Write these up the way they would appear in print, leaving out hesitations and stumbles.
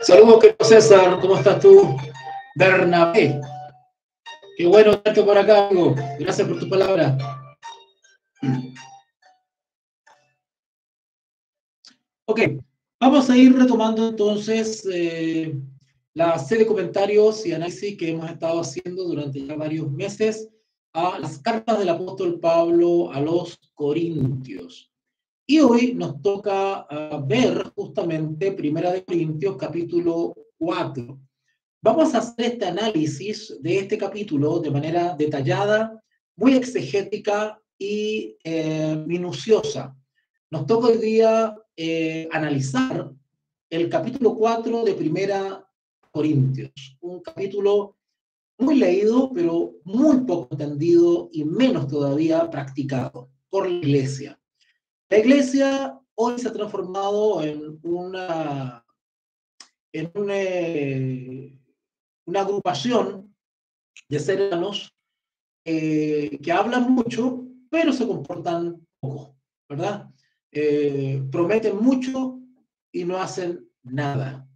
Saludos, querido César, ¿cómo estás tú? Bernabé, qué bueno verte por acá, amigo. Gracias por tu palabra. Ok, vamos a ir retomando entonces la serie de comentarios y análisis que hemos estado haciendo durante ya varios meses a las cartas del apóstol Pablo a los Corintios. Y hoy nos toca ver justamente Primera de Corintios capítulo 4. Vamos a hacer este análisis de este capítulo de manera detallada, muy exegética y minuciosa. Nos toca hoy día analizar el capítulo 4 de Primera Corintios, un capítulo muy leído, pero muy poco entendido y menos todavía practicado por la iglesia. La iglesia hoy se ha transformado en una agrupación de seres humanos que hablan mucho, pero se comportan poco, ¿verdad? Prometen mucho y no hacen nada.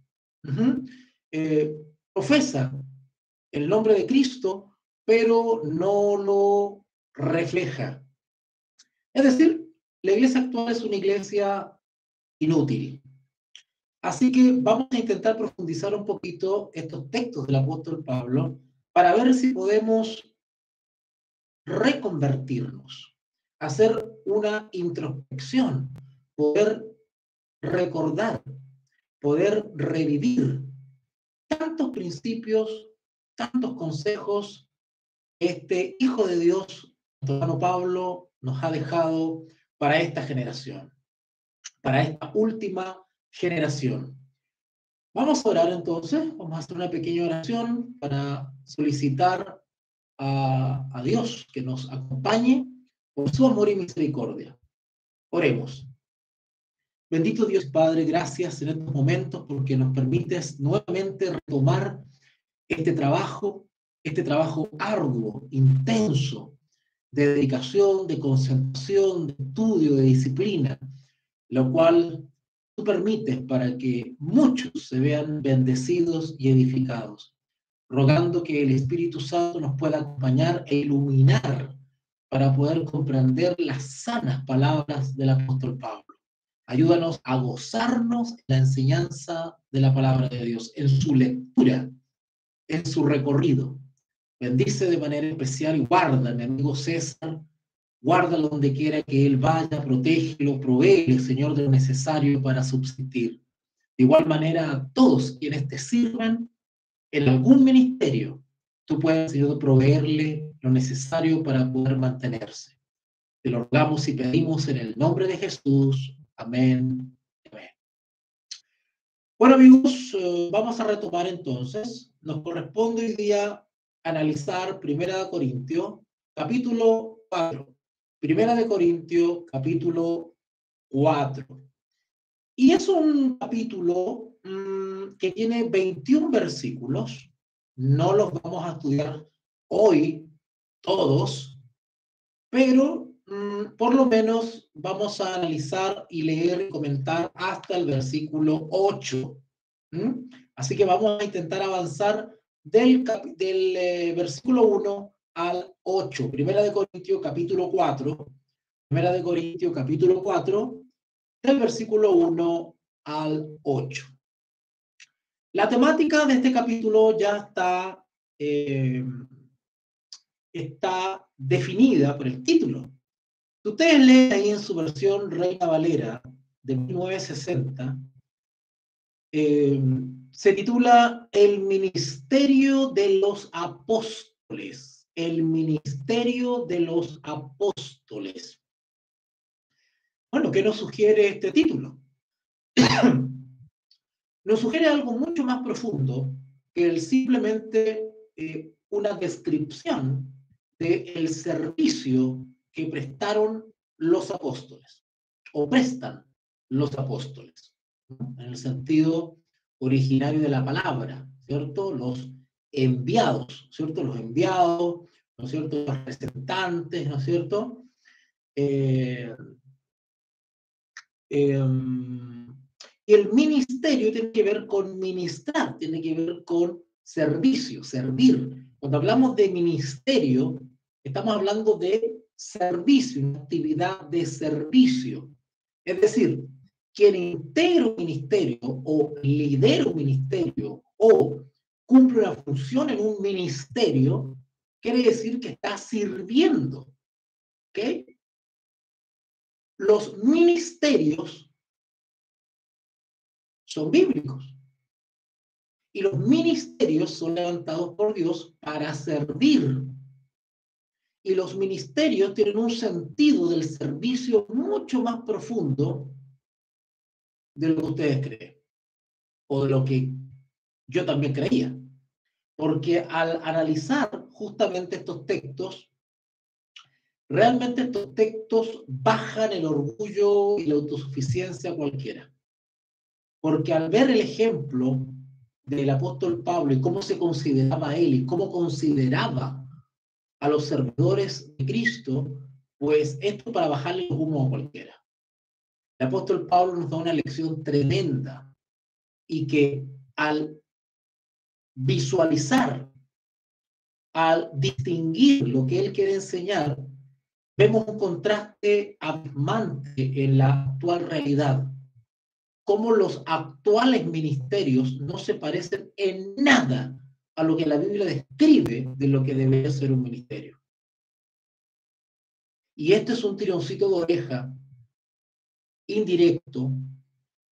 Profesan el nombre de Cristo, pero no lo refleja. Es decir, la iglesia actual es una iglesia inútil. Así que vamos a intentar profundizar un poquito estos textos del apóstol Pablo para ver si podemos reconvertirnos, hacer una introspección, poder recordar, poder revivir tantos principios, tantos consejos que este Hijo de Dios, nuestro hermano Pablo, nos ha dejado para esta generación, para esta última generación. Vamos a orar entonces, vamos a hacer una pequeña oración para solicitar a Dios que nos acompañe por su amor y misericordia. Oremos. Bendito Dios Padre, gracias en estos momentos porque nos permites nuevamente retomar este trabajo arduo, intenso, de dedicación, de concentración, de estudio, de disciplina, lo cual tú permites para que muchos se vean bendecidos y edificados, rogando que el Espíritu Santo nos pueda acompañar e iluminar para poder comprender las sanas palabras del apóstol Pablo. Ayúdanos a gozarnos en la enseñanza de la palabra de Dios, en su lectura, en su recorrido. Bendice de manera especial y guarda, mi amigo César, guárdalo donde quiera que él vaya, protégelo, provéele, Señor, de lo necesario para subsistir. De igual manera, a todos quienes te sirvan en algún ministerio, tú puedes, Señor, proveerle lo necesario para poder mantenerse. Te lo rogamos y pedimos en el nombre de Jesús. Amén. Amén. Bueno, amigos, vamos a retomar entonces. Nos corresponde hoy día analizar Primera de Corintios, capítulo 4. Primera de Corintios, capítulo 4. Y es un capítulo que tiene 21 versículos. No los vamos a estudiar hoy todos, pero por lo menos vamos a analizar y leer y comentar hasta el versículo 8. Así que vamos a intentar avanzar del versículo 1 al 8. Primera de Corintios capítulo 4. Primera de Corintios capítulo 4, del versículo 1 al 8. La temática de este capítulo ya está definida por el título. Si ustedes leen ahí en su versión Reina Valera de 1960, se titula El Ministerio de los Apóstoles. El Ministerio de los Apóstoles. Bueno, ¿qué nos sugiere este título? Nos sugiere algo mucho más profundo que el simplemente una descripción del servicio que prestaron los apóstoles, o prestan los apóstoles, ¿no? En el sentido originario de la palabra, ¿cierto? Los enviados, ¿cierto? Los enviados, ¿no es cierto? Los representantes, ¿no es cierto? Y el ministerio tiene que ver con ministrar, tiene que ver con servicio, servir. Cuando hablamos de ministerio, estamos hablando de servicio, una actividad de servicio. Es decir, quien integra un ministerio o lidera un ministerio o cumple una función en un ministerio, quiere decir que está sirviendo. ¿Ok? Los ministerios son bíblicos y los ministerios son levantados por Dios para servir. Y los ministerios tienen un sentido del servicio mucho más profundo de lo que ustedes creen, o de lo que yo también creía. Porque al analizar justamente estos textos, realmente estos textos bajan el orgullo y la autosuficiencia a cualquiera. Porque al ver el ejemplo del apóstol Pablo y cómo se consideraba él y cómo consideraba a los servidores de Cristo, pues esto para bajarle los humos a cualquiera. El apóstol Pablo nos da una lección tremenda y que al visualizar, al distinguir lo que él quiere enseñar, vemos un contraste abismante en la actual realidad. Cómo los actuales ministerios no se parecen en nada a lo que la Biblia describe de lo que debería ser un ministerio. Y este es un tironcito de oreja indirecto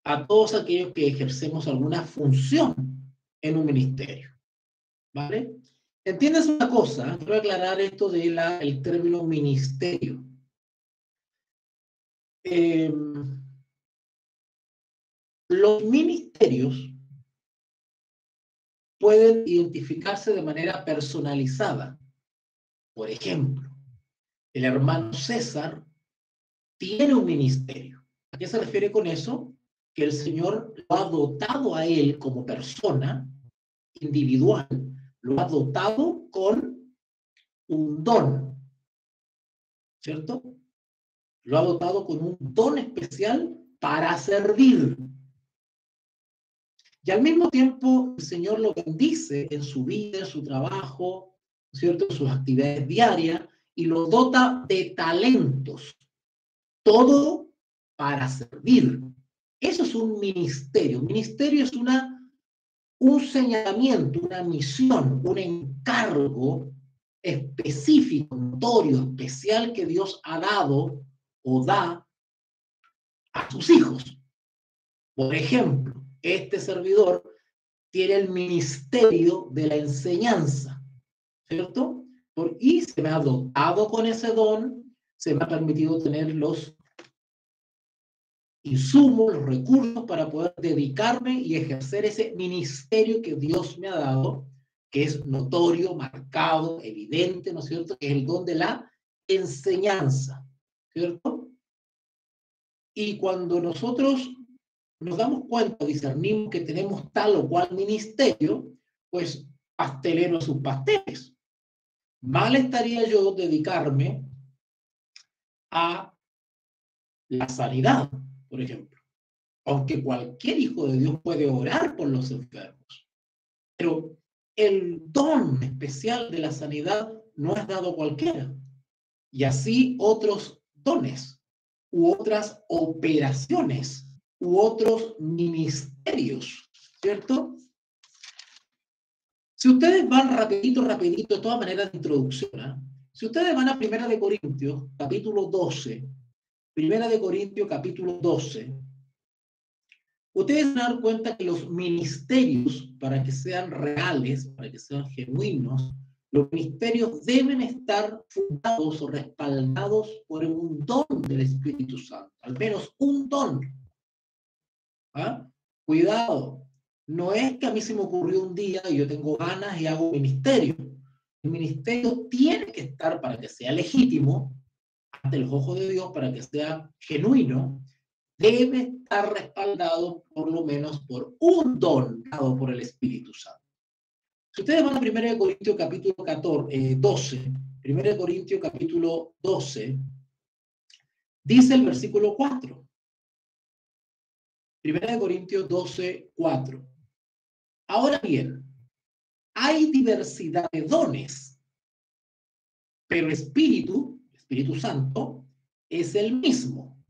a todos aquellos que ejercemos alguna función en un ministerio. ¿Vale? ¿Entiendes una cosa? Quiero aclarar esto del término ministerio. Los ministerios pueden identificarse de manera personalizada. Por ejemplo, el hermano César tiene un ministerio. ¿A qué se refiere con eso? Que el Señor lo ha dotado a él como persona individual, lo ha dotado con un don, ¿cierto? Lo ha dotado con un don especial para servir. Y al mismo tiempo el Señor lo bendice en su vida, en su trabajo, ¿cierto? En sus actividades diarias, y lo dota de talentos. Todo para servir. Eso es un ministerio. Un ministerio es un señalamiento, una misión, un encargo específico, notorio, especial que Dios ha dado o da a sus hijos. Por ejemplo, este servidor tiene el ministerio de la enseñanza, ¿cierto? Y se me ha dotado con ese don, se me ha permitido tener los insumos, los recursos para poder dedicarme y ejercer ese ministerio que Dios me ha dado, que es notorio, marcado, evidente, ¿no es cierto? Que es el don de la enseñanza, ¿cierto? Y cuando nosotros nos damos cuenta, discernimos que tenemos tal o cual ministerio, pues pastelero a sus pasteles. Mal estaría yo dedicarme a la sanidad, por ejemplo. Aunque cualquier hijo de Dios puede orar por los enfermos. Pero el don especial de la sanidad no es dado a cualquiera. Y así otros dones, u otras operaciones, u otros ministerios, ¿cierto? Si ustedes van rapidito, de todas maneras de introducción, ¿eh? Si ustedes van a 1 Corintios, capítulo 12, 1 Corintios, capítulo 12, ustedes se dan cuenta que los ministerios, para que sean reales, para que sean genuinos, los ministerios deben estar fundados o respaldados por un don del Espíritu Santo, al menos un don. ¿Ah? Cuidado, no es que a mí se me ocurrió un día y yo tengo ganas y hago un ministerio. El ministerio tiene que estar, para que sea legítimo, ante los ojos de Dios, para que sea genuino, debe estar respaldado por lo menos por un don dado por el Espíritu Santo. Si ustedes van a 1 Corintios capítulo 12, 1 Corintios capítulo 12, dice el versículo 4. 1 Corintios 12, 4. Ahora bien, hay diversidad de dones, pero el Espíritu Santo, es el mismo.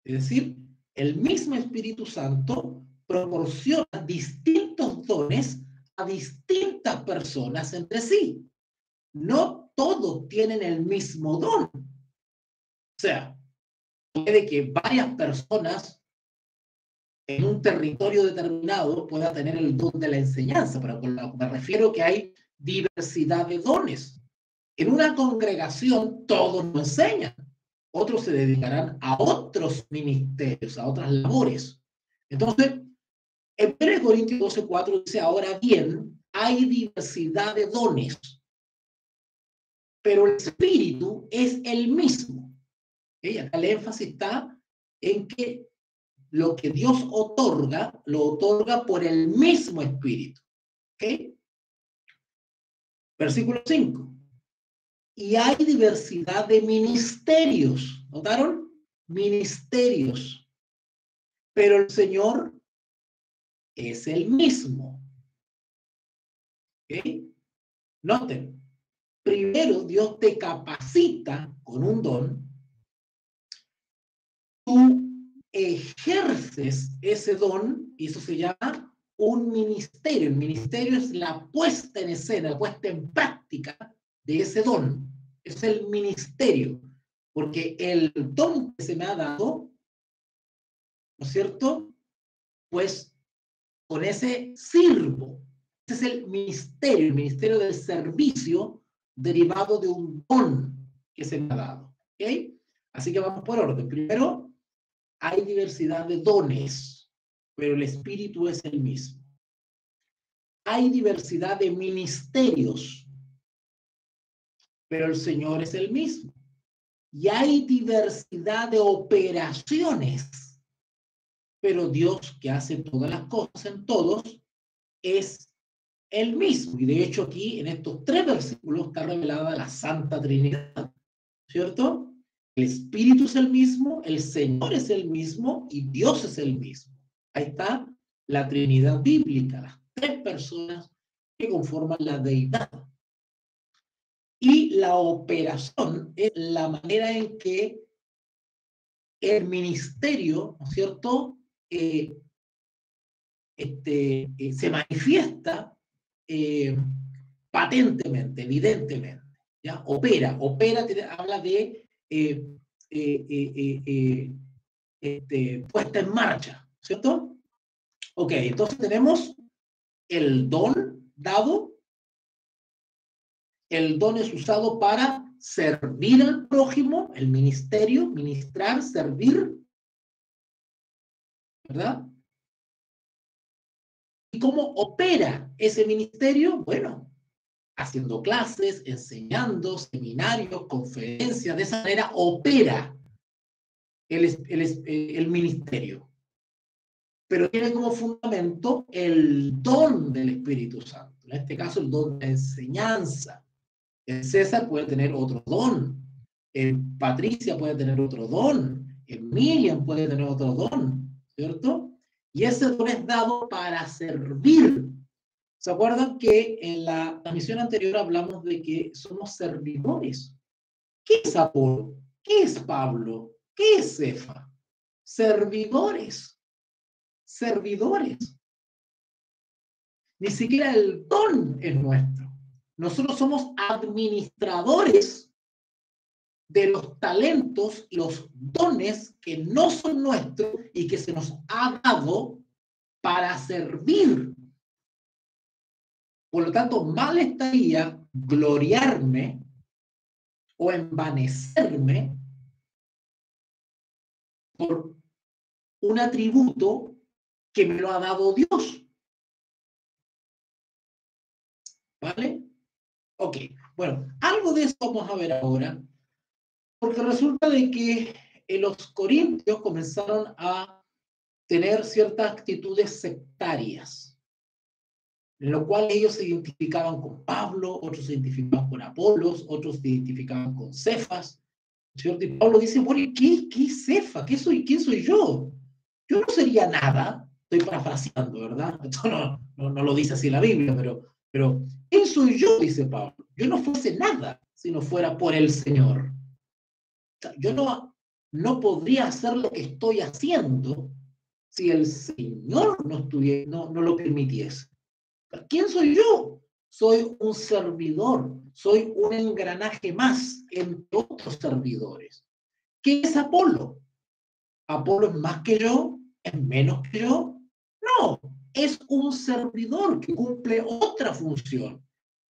Es decir, el mismo Espíritu Santo proporciona distintos dones a distintas personas entre sí. No todos tienen el mismo don. O sea, puede que varias personas en un territorio determinado pueda tener el don de la enseñanza, pero me refiero que hay diversidad de dones. En una congregación todos no enseñan, otros se dedicarán a otros ministerios, a otras labores. Entonces, en 1 Corintios 12:4 dice, ahora bien, hay diversidad de dones, pero el Espíritu es el mismo. ¿Okay? Acá el énfasis está en que lo que Dios otorga, lo otorga por el mismo Espíritu. ¿Okay? Versículo 5. Y hay diversidad de ministerios. ¿Notaron? Ministerios. Pero el Señor es el mismo. ¿Okay? Noten. Primero, Dios te capacita con un don. Tú ejerces ese don y eso se llama un ministerio. El ministerio es la puesta en escena, la puesta en práctica de ese don. Es el ministerio. Porque el don que se me ha dado, ¿no es cierto? Pues con ese sirvo. Ese es el ministerio del servicio derivado de un don que se me ha dado. ¿Okay? Así que vamos por orden. Primero, hay diversidad de dones, pero el Espíritu es el mismo. Hay diversidad de ministerios, pero el Señor es el mismo. Y hay diversidad de operaciones, pero Dios, que hace todas las cosas en todos, es el mismo. Y de hecho aquí, en estos 3 versículos, está revelada la Santa Trinidad, ¿cierto? El Espíritu es el mismo, el Señor es el mismo y Dios es el mismo. Ahí está la Trinidad bíblica, las 3 personas que conforman la deidad. Y la operación es la manera en que el ministerio, ¿no es cierto?, se manifiesta patentemente, evidentemente, ¿ya? Opera, habla de puesta en marcha, ¿cierto? Ok, entonces tenemos el don dado. El don es usado para servir al prójimo, el ministerio, ministrar, servir, ¿verdad? ¿Y cómo opera ese ministerio? Bueno, haciendo clases, enseñando, seminarios, conferencias. De esa manera opera el ministerio. Pero tiene como fundamento el don del Espíritu Santo. En este caso, el don de enseñanza. César puede tener otro don. Patricia puede tener otro don. Miriam puede tener otro don. ¿Cierto? Y ese don es dado para servir. ¿Se acuerdan que en la transmisión anterior hablamos de que somos servidores? ¿Qué es Apolo? ¿Qué es Pablo? ¿Qué es Cefa? Servidores. Servidores. Ni siquiera el don es nuestro. Nosotros somos administradores de los talentos y los dones que no son nuestros y que se nos ha dado para servir. Por lo tanto, mal estaría gloriarme o envanecerme por un atributo que me lo ha dado Dios. ¿Vale? Ok, bueno, algo de eso vamos a ver ahora, porque resulta de que los corintios comenzaron a tener ciertas actitudes sectarias, en lo cual ellos se identificaban con Pablo, otros se identificaban con Apolos, otros se identificaban con Cefas, ¿cierto? Y Pablo dice, bueno, ¿qué es Cefa? ¿Quién soy yo? yo no sería nada, estoy parafraseando, ¿verdad? Esto no lo dice así la Biblia, pero ¿quién soy yo? Dice Pablo. Yo no fuese nada si no fuera por el Señor. O sea, yo no podría hacer lo que estoy haciendo si el Señor no lo permitiese. ¿Quién soy yo? Soy un servidor, soy un engranaje más entre otros servidores. ¿Qué es Apolo? ¿Apolo es más que yo? ¿Es menos que yo? No, es un servidor que cumple otra función.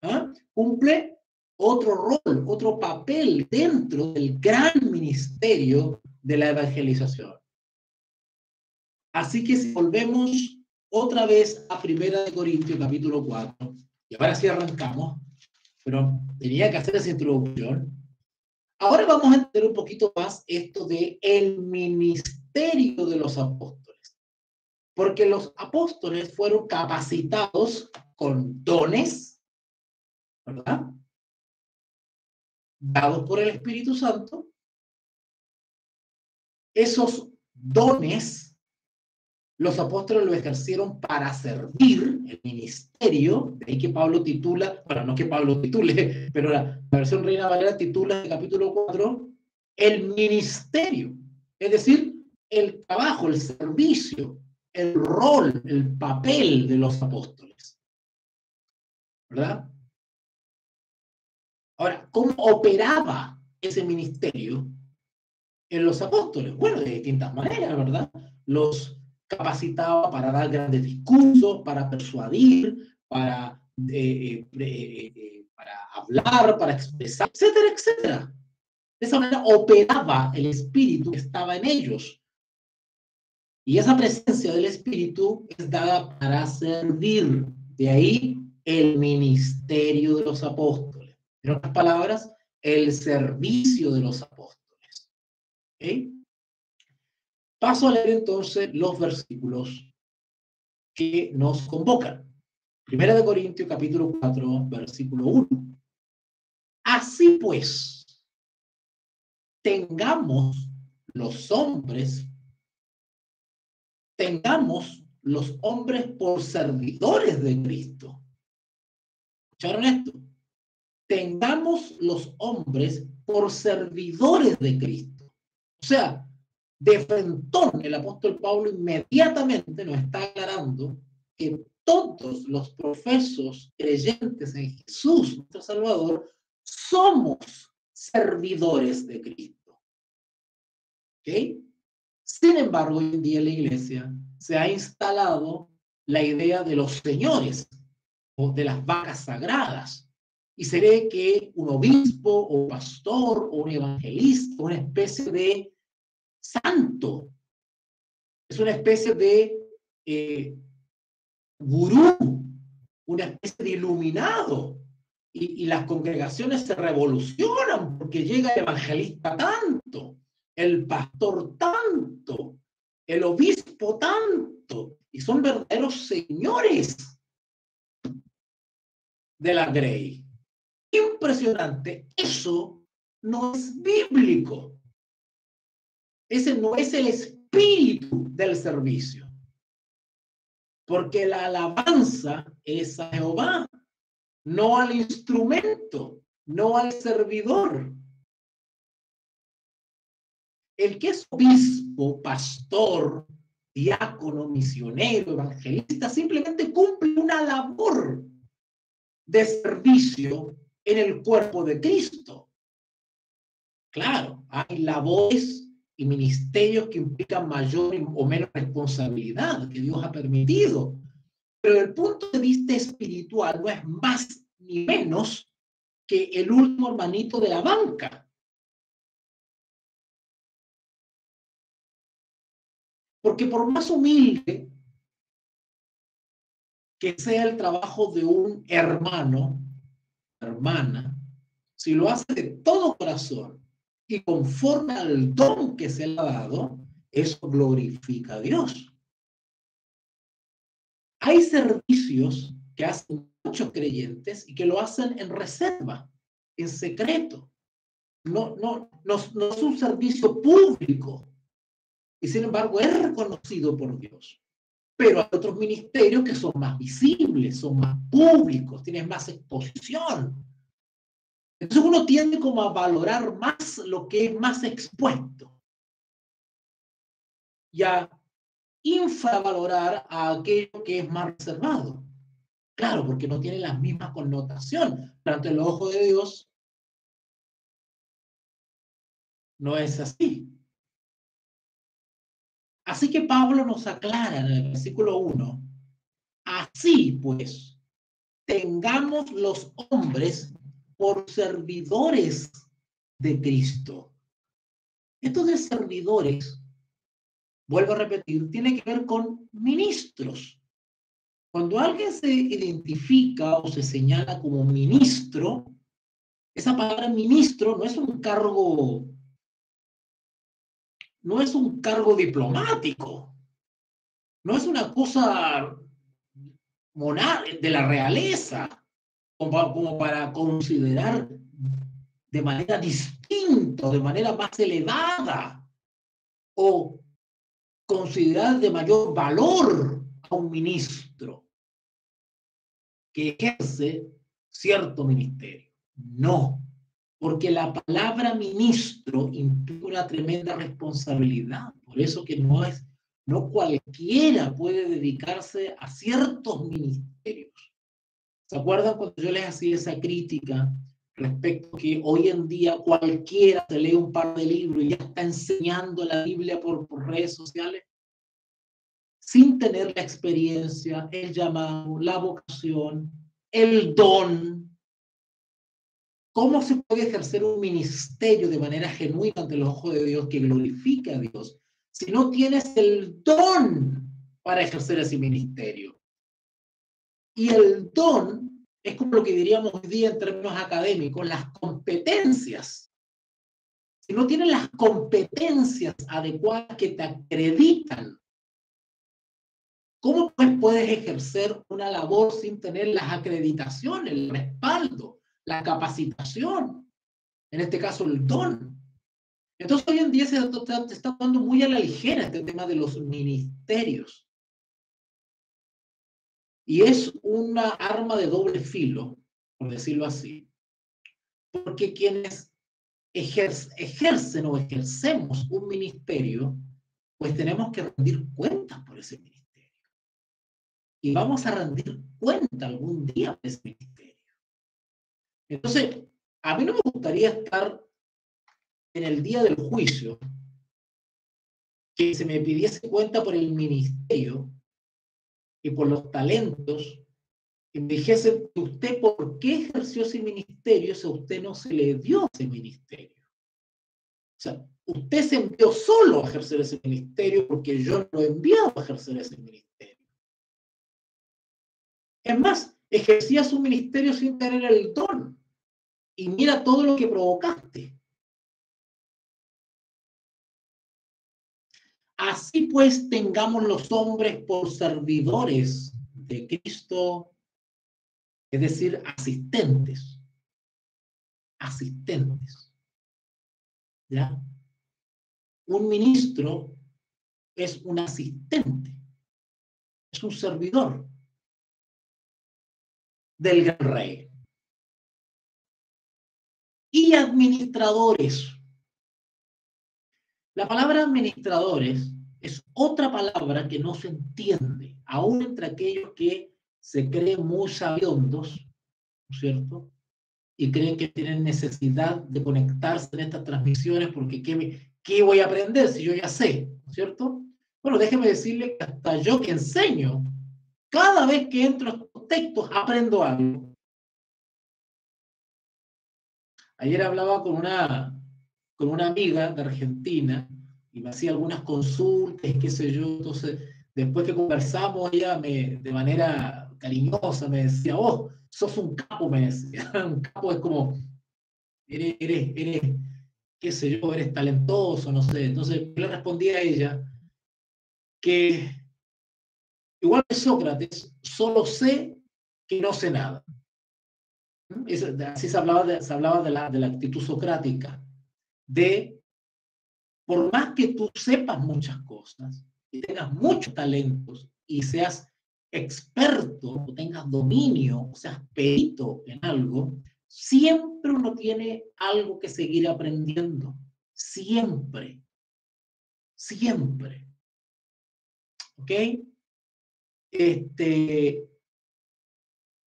¿Ah? Cumple otro rol, otro papel dentro del gran ministerio de la evangelización. Así que si volvemos otra vez a 1 Corintios capítulo 4, y ahora sí arrancamos, pero tenía que hacer esa introducción. Ahora vamos a entender un poquito más esto de el ministerio de los apóstoles, porque los apóstoles fueron capacitados con dones, ¿verdad? Dados por el Espíritu Santo. Esos dones los apóstoles lo ejercieron para servir el ministerio, de ahí que Pablo titula, bueno, no que Pablo titule, pero la versión Reina Valera titula en el capítulo 4, el ministerio, es decir, el trabajo, el servicio, el rol, el papel de los apóstoles, ¿verdad? Ahora, ¿cómo operaba ese ministerio en los apóstoles? Bueno, de distintas maneras, ¿verdad? Los capacitaba para dar grandes discursos, para persuadir, para hablar, para expresar, etcétera, etcétera. De esa manera operaba el espíritu que estaba en ellos. Y esa presencia del espíritu es dada para servir. De ahí el ministerio de los apóstoles. En otras palabras, el servicio de los apóstoles. ¿Okay? Paso a leer entonces los versículos que nos convocan. 1 Corintios capítulo 4, versículo 1. Así pues, tengamos los hombres por servidores de Cristo. ¿Escucharon esto? Tengamos los hombres por servidores de Cristo. O sea, de frentón, el apóstol Pablo inmediatamente nos está aclarando que todos los profesos creyentes en Jesús, nuestro Salvador, somos servidores de Cristo. ¿Ok? Sin embargo, hoy en día en la iglesia se ha instalado la idea de los señores o de las vacas sagradas. Y se cree que un obispo o pastor o un evangelista, una especie de santo, es una especie de gurú, una especie de iluminado. Y las congregaciones se revolucionan porque llega el evangelista tanto, el pastor tanto, el obispo tanto, y son verdaderos señores de la grey. Impresionante. Eso no es bíblico. Ese no es el espíritu del servicio. Porque la alabanza es a Jehová, no al instrumento, no al servidor. El que es obispo, pastor, diácono, misionero, evangelista, simplemente cumple una labor de servicio en el cuerpo de Cristo. Claro, hay labores y ministerios que implican mayor o menos responsabilidad que Dios ha permitido. Pero desde el punto de vista espiritual no es más ni menos que el último hermanito de la banca. Porque por más humilde que sea el trabajo de un hermano, hermana, si lo hace de todo corazón y conforme al don que se le ha dado, eso glorifica a Dios. Hay servicios que hacen muchos creyentes y que lo hacen en reserva, en secreto. No es un servicio público. y sin embargo es reconocido por Dios. Pero hay otros ministerios que son más visibles, son más públicos, tienen más exposición. Entonces uno tiende como a valorar más lo que es más expuesto y a infravalorar a aquello que es más reservado. Claro, porque no tiene la misma connotación. Pero ante el ojo de Dios no es así. Así que Pablo nos aclara en el versículo 1, así pues, tengamos los hombres por servidores de Cristo. Esto de servidores, vuelvo a repetir, tiene que ver con ministros. Cuando alguien se identifica o se señala como ministro, esa palabra ministro no es un cargo, no es un cargo diplomático, no es una cosa de la realeza, como para considerar de manera distinta, de manera más elevada, o considerar de mayor valor a un ministro que ejerce cierto ministerio. No, porque la palabra ministro implica una tremenda responsabilidad. Por eso que no cualquiera puede dedicarse a ciertos ministerios. ¿Se acuerdan cuando yo les hacía esa crítica respecto a que hoy en día cualquiera se lee un par de libros y ya está enseñando la Biblia por redes sociales? Sin tener la experiencia, el llamado, la vocación, el don. ¿Cómo se puede ejercer un ministerio de manera genuina ante los ojos de Dios que glorifica a Dios si no tienes el don para ejercer ese ministerio? Y el don es como lo que diríamos hoy día en términos académicos, las competencias. Si no tienes las competencias adecuadas que te acreditan, ¿cómo pues puedes ejercer una labor sin tener las acreditaciones, el respaldo, la capacitación? En este caso, el don. Entonces, hoy en día se está dando muy a la ligera este tema de los ministerios. Y es una arma de doble filo, por decirlo así. Porque quienes ejercen o ejercemos un ministerio, pues tenemos que rendir cuentas por ese ministerio. Y vamos a rendir cuenta algún día por ese ministerio. Entonces, a mí no me gustaría estar en el día del juicio que se me pidiese cuenta por el ministerio y por los talentos, y me dijese, ¿usted por qué ejerció ese ministerio si a usted no se le dio ese ministerio? O sea, usted se envió solo a ejercer ese ministerio porque yo no lo he enviado a ejercer ese ministerio. Es más, ejercía su ministerio sin tener el don. Y mira todo lo que provocaste. Así pues, tengamos los hombres por servidores de Cristo, es decir, asistentes. Asistentes. ¿Ya? Un ministro es un asistente, es un servidor del gran rey. Y administradores. La palabra administradores es otra palabra que no se entiende, aún entre aquellos que se creen muy sabiondos, ¿no es cierto? Y creen que tienen necesidad de conectarse en estas transmisiones porque ¿qué voy a aprender si yo ya sé? ¿No es cierto? Bueno, déjeme decirle que hasta yo que enseño, cada vez que entro a estos textos aprendo algo. Ayer hablaba con una amiga de Argentina y me hacía algunas consultas, qué sé yo. Entonces, después que conversamos, ella de manera cariñosa me decía, oh, sos un capo, me decía. Un capo es como, eres, qué sé yo, eres talentoso, no sé. Entonces, yo le respondí a ella que, igual que Sócrates, solo sé que no sé nada. Así se hablaba de la actitud socrática, de por más que tú sepas muchas cosas y tengas muchos talentos y seas experto o tengas dominio o seas perito en algo, siempre uno tiene algo que seguir aprendiendo. Siempre. Siempre. ¿Ok?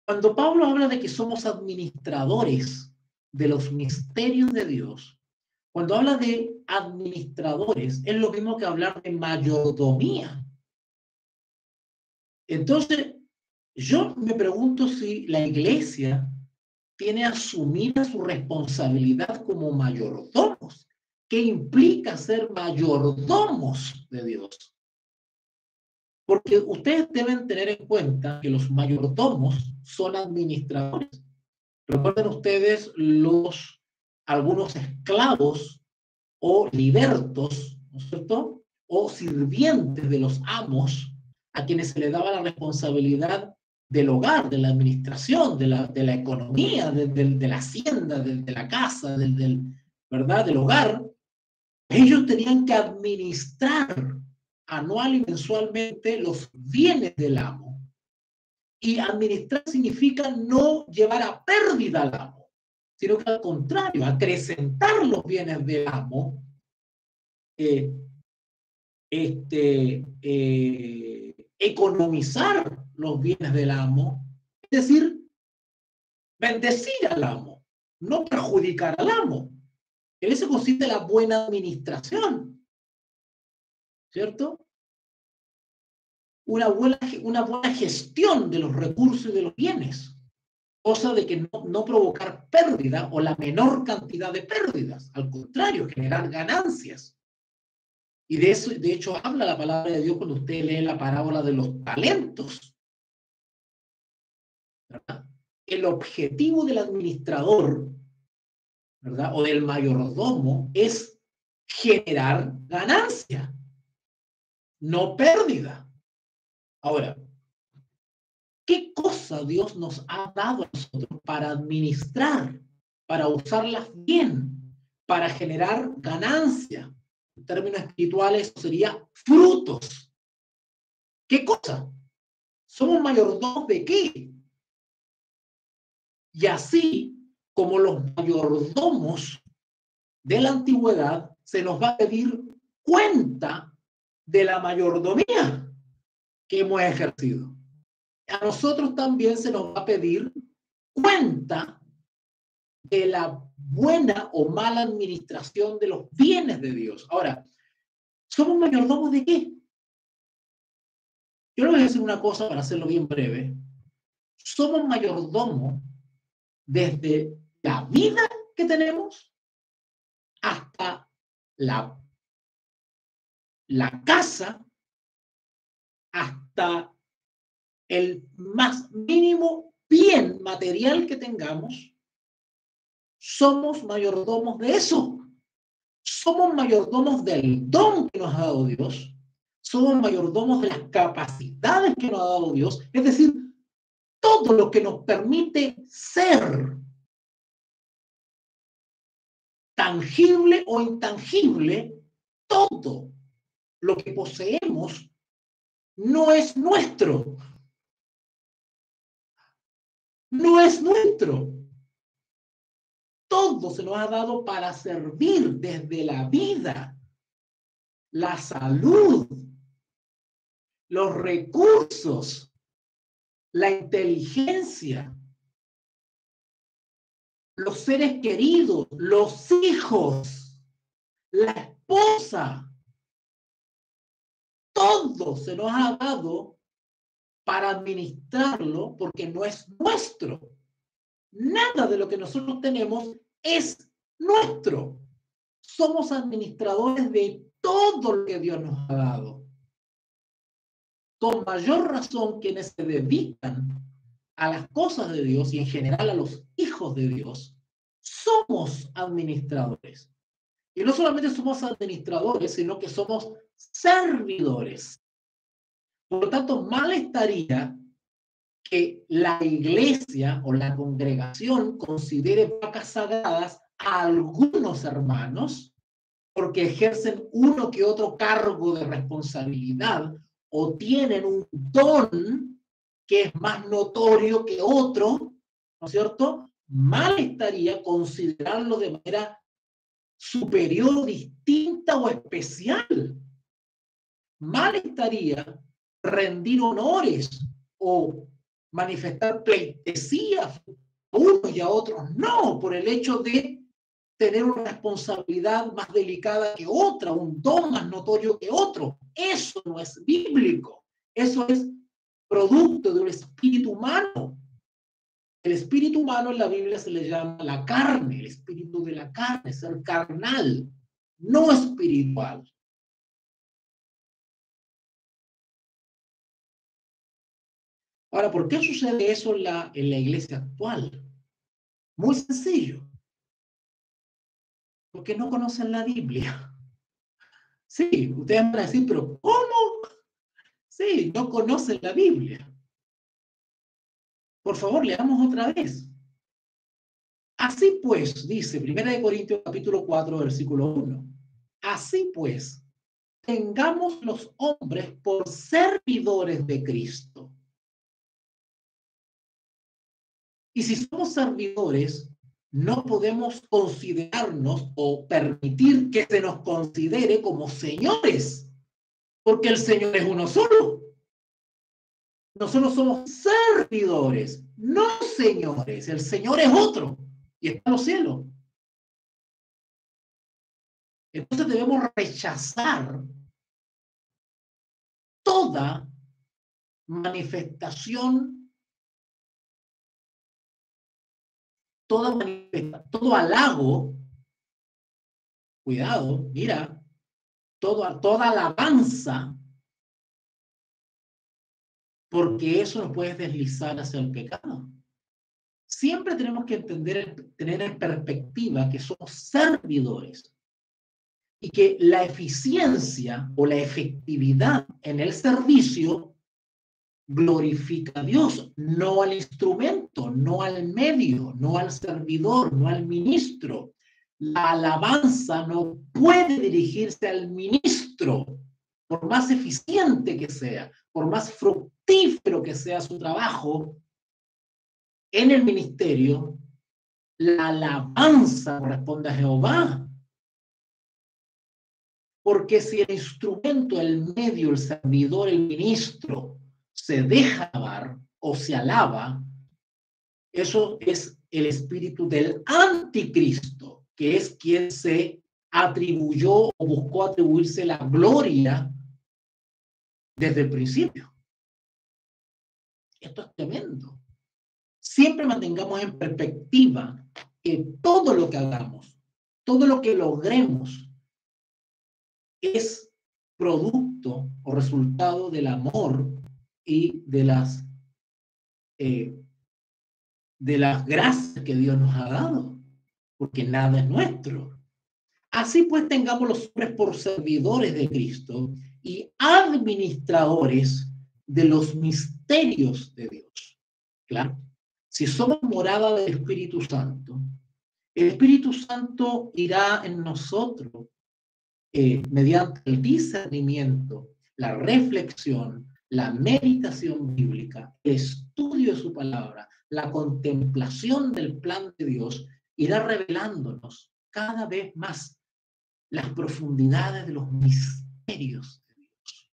Cuando Pablo habla de que somos administradores de los misterios de Dios, cuando habla de administradores, es lo mismo que hablar de mayordomía. Entonces, yo me pregunto si la iglesia tiene asumida su responsabilidad como mayordomos. ¿Qué implica ser mayordomos de Dios? Porque ustedes deben tener en cuenta que los mayordomos son administradores. Recuerden ustedes algunos esclavos o libertos, ¿no es cierto? O sirvientes de los amos a quienes se les daba la responsabilidad del hogar, de la administración, de la economía, de la hacienda, de la casa, ¿verdad? Del hogar. Ellos tenían que administrar anual y mensualmente los bienes del amo. Y administrar significa no llevar a pérdida al amo, sino que al contrario, acrecentar los bienes del amo, economizar los bienes del amo, es decir, bendecir al amo, no perjudicar al amo. En eso consiste la buena administración, ¿cierto? Una buena gestión de los recursos y de los bienes, cosa de que no provocar pérdida o la menor cantidad de pérdidas, al contrario, generar ganancias. Y de hecho, habla la palabra de Dios cuando usted lee la parábola de los talentos, ¿verdad? El objetivo del administrador, ¿verdad? O del mayordomo es generar ganancia, no pérdida. Ahora, ¿qué cosa Dios nos ha dado a nosotros para administrar, para usarlas bien, para generar ganancia? En términos espirituales, eso sería frutos. ¿Qué cosa? ¿Somos mayordomos de qué? Y así como los mayordomos de la antigüedad, se nos va a pedir cuenta de la mayordomía que hemos ejercido. A nosotros también se nos va a pedir cuenta de la buena o mala administración de los bienes de Dios. Ahora, ¿somos mayordomos de qué? Yo les voy a decir una cosa para hacerlo bien breve. Somos mayordomos desde la vida que tenemos hasta la casa, hasta el más mínimo bien material que tengamos. Somos mayordomos de eso. Somos mayordomos del don que nos ha dado Dios. Somos mayordomos de las capacidades que nos ha dado Dios. Es decir, todo lo que nos permite ser tangible o intangible, todo lo que poseemos no es nuestro. No es nuestro. Todo se nos ha dado para servir desde la vida, la salud, los recursos, la inteligencia, los seres queridos, los hijos, la esposa. Todo se nos ha dado para administrarlo porque no es nuestro. Nada de lo que nosotros tenemos es nuestro. Somos administradores de todo lo que Dios nos ha dado. Con mayor razón, quienes se dedican a las cosas de Dios y en general a los hijos de Dios, somos administradores. Y no solamente somos administradores, sino que somos servidores. Por lo tanto, mal estaría que la iglesia o la congregación considere vacas sagradas a algunos hermanos porque ejercen uno que otro cargo de responsabilidad o tienen un don que es más notorio que otro, ¿no es cierto? Mal estaría considerarlo de manera superior, distinta o especial. Mal estaría rendir honores o manifestar pleitesía a unos y a otros, no, por el hecho de tener una responsabilidad más delicada que otra, un don más notorio que otro. Eso no es bíblico, eso es producto de un espíritu humano. El espíritu humano en la Biblia se le llama la carne, el espíritu de la carne, ser carnal, no espiritual. Ahora, ¿por qué sucede eso en la iglesia actual? Muy sencillo. Porque no conocen la Biblia. Sí, ustedes van a decir, pero ¿cómo? Sí, no conocen la Biblia. Por favor, leamos otra vez. Así pues, dice 1 Corintios capítulo 4, versículo 1. Así pues, tengamos los hombres por servidores de Cristo. Y si somos servidores, no podemos considerarnos o permitir que se nos considere como señores, porque el Señor es uno solo. Nosotros somos servidores, no señores. El Señor es otro y está en los cielos. Entonces debemos rechazar toda manifestación, todo halago, cuidado, mira, toda alabanza, porque eso nos puede deslizar hacia el pecado. Siempre tenemos que tener en perspectiva que somos servidores y que la eficiencia o la efectividad en el servicio glorifica a Dios, no al instrumento, no al medio, no al servidor, no al ministro. La alabanza no puede dirigirse al ministro, por más eficiente que sea, por más fructífero que sea su trabajo en el ministerio, la alabanza corresponde a Jehová. Porque si el instrumento, el medio, el servidor, el ministro se deja alabar o se alaba, eso es el espíritu del anticristo, que es quien se atribuyó o buscó atribuirse la gloria desde el principio. Esto es tremendo. Siempre mantengamos en perspectiva que todo lo que hagamos, todo lo que logremos, es producto o resultado del amor y de las gracias que Dios nos ha dado, porque nada es nuestro. Así pues, tengamos los hombres por servidores de Cristo y administradores de los misterios de Dios. Claro, si somos morada del Espíritu Santo, el Espíritu Santo irá en nosotros mediante el discernimiento, la reflexión, la meditación bíblica, el estudio de su palabra, la contemplación del plan de Dios, irá revelándonos cada vez más las profundidades de los misterios de Dios.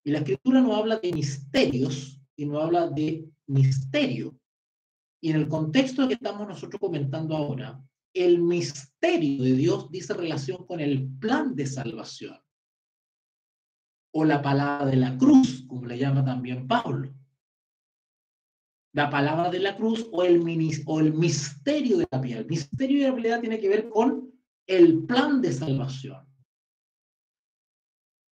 Y la Escritura no habla de misterios, sino habla de misterio. Y en el contexto que estamos nosotros comentando ahora, el misterio de Dios dice relación con el plan de salvación, o la palabra de la cruz, como le llama también Pablo. La palabra de la cruz o el misterio de la piedad. El misterio de la piedad tiene que ver con el plan de salvación.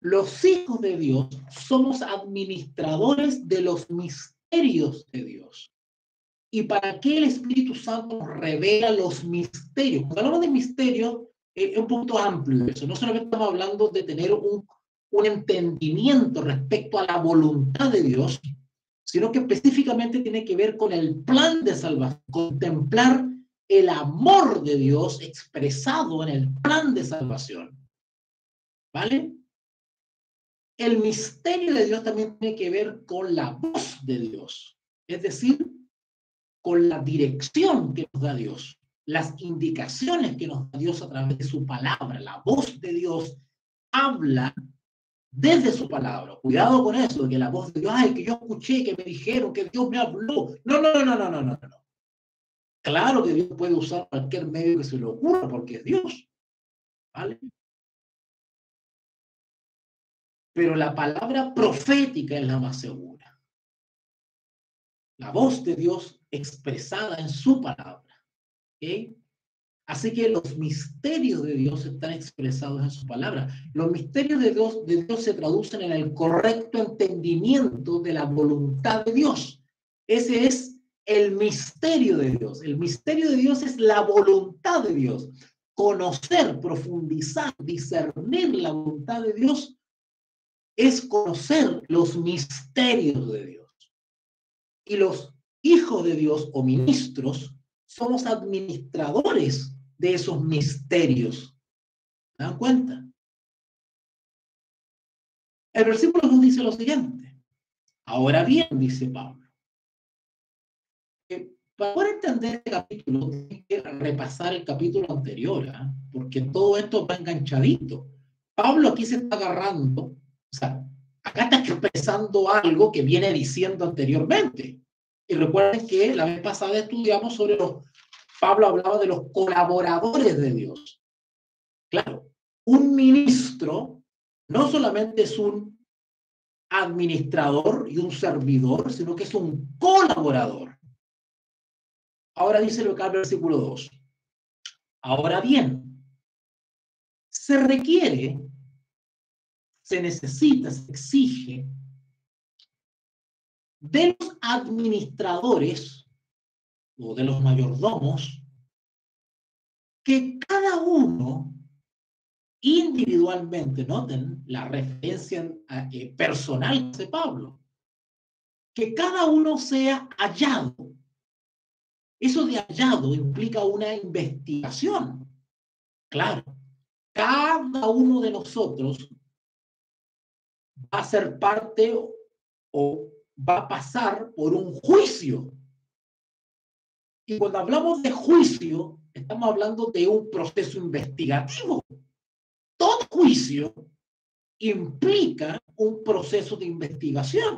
Los hijos de Dios somos administradores de los misterios de Dios. ¿Y para qué el Espíritu Santo nos revela los misterios? Cuando hablamos de misterio, es un punto amplio eso. No solamente estamos hablando de tener un entendimiento respecto a la voluntad de Dios, sino que específicamente tiene que ver con el plan de salvación, contemplar el amor de Dios expresado en el plan de salvación. ¿Vale? El misterio de Dios también tiene que ver con la voz de Dios, es decir, con la dirección que nos da Dios, las indicaciones que nos da Dios a través de su palabra. La voz de Dios habla desde su palabra. Cuidado con eso, de que la voz de Dios, ay, que yo escuché, que me dijeron, que Dios me habló. No, no, no, no, no, no, no, no. Claro que Dios puede usar cualquier medio que se le ocurra, porque es Dios, ¿vale? Pero la palabra profética es la más segura. La voz de Dios expresada en su palabra. ¿Okay? Así que los misterios de Dios están expresados en su palabra. Los misterios de Dios se traducen en el correcto entendimiento de la voluntad de Dios. Ese es el misterio de Dios. El misterio de Dios es la voluntad de Dios. Conocer, profundizar, discernir la voluntad de Dios es conocer los misterios de Dios. Y los hijos de Dios o ministros somos administradores de esos misterios. ¿Se dan cuenta? El versículo nos dice lo siguiente. Ahora bien, dice Pablo, para poder entender este capítulo, hay que repasar el capítulo anterior, ¿eh? Porque todo esto va enganchadito. Pablo aquí se está agarrando, o sea, acá está expresando algo que viene diciendo anteriormente. Y recuerden que la vez pasada estudiamos sobre Pablo hablaba de los colaboradores de Dios. Claro, un ministro no solamente es un administrador y un servidor, sino que es un colaborador. Ahora dice lo que habla el versículo 2. Ahora bien, se requiere, se necesita, se exige de los administradores o de los mayordomos que cada uno individualmente, noten la referencia personal de Pablo, que cada uno sea hallado. Eso de hallado implica una investigación. Claro, cada uno de nosotros va a ser parte o va a pasar por un juicio. Y cuando hablamos de juicio, estamos hablando de un proceso investigativo. Todo juicio implica un proceso de investigación.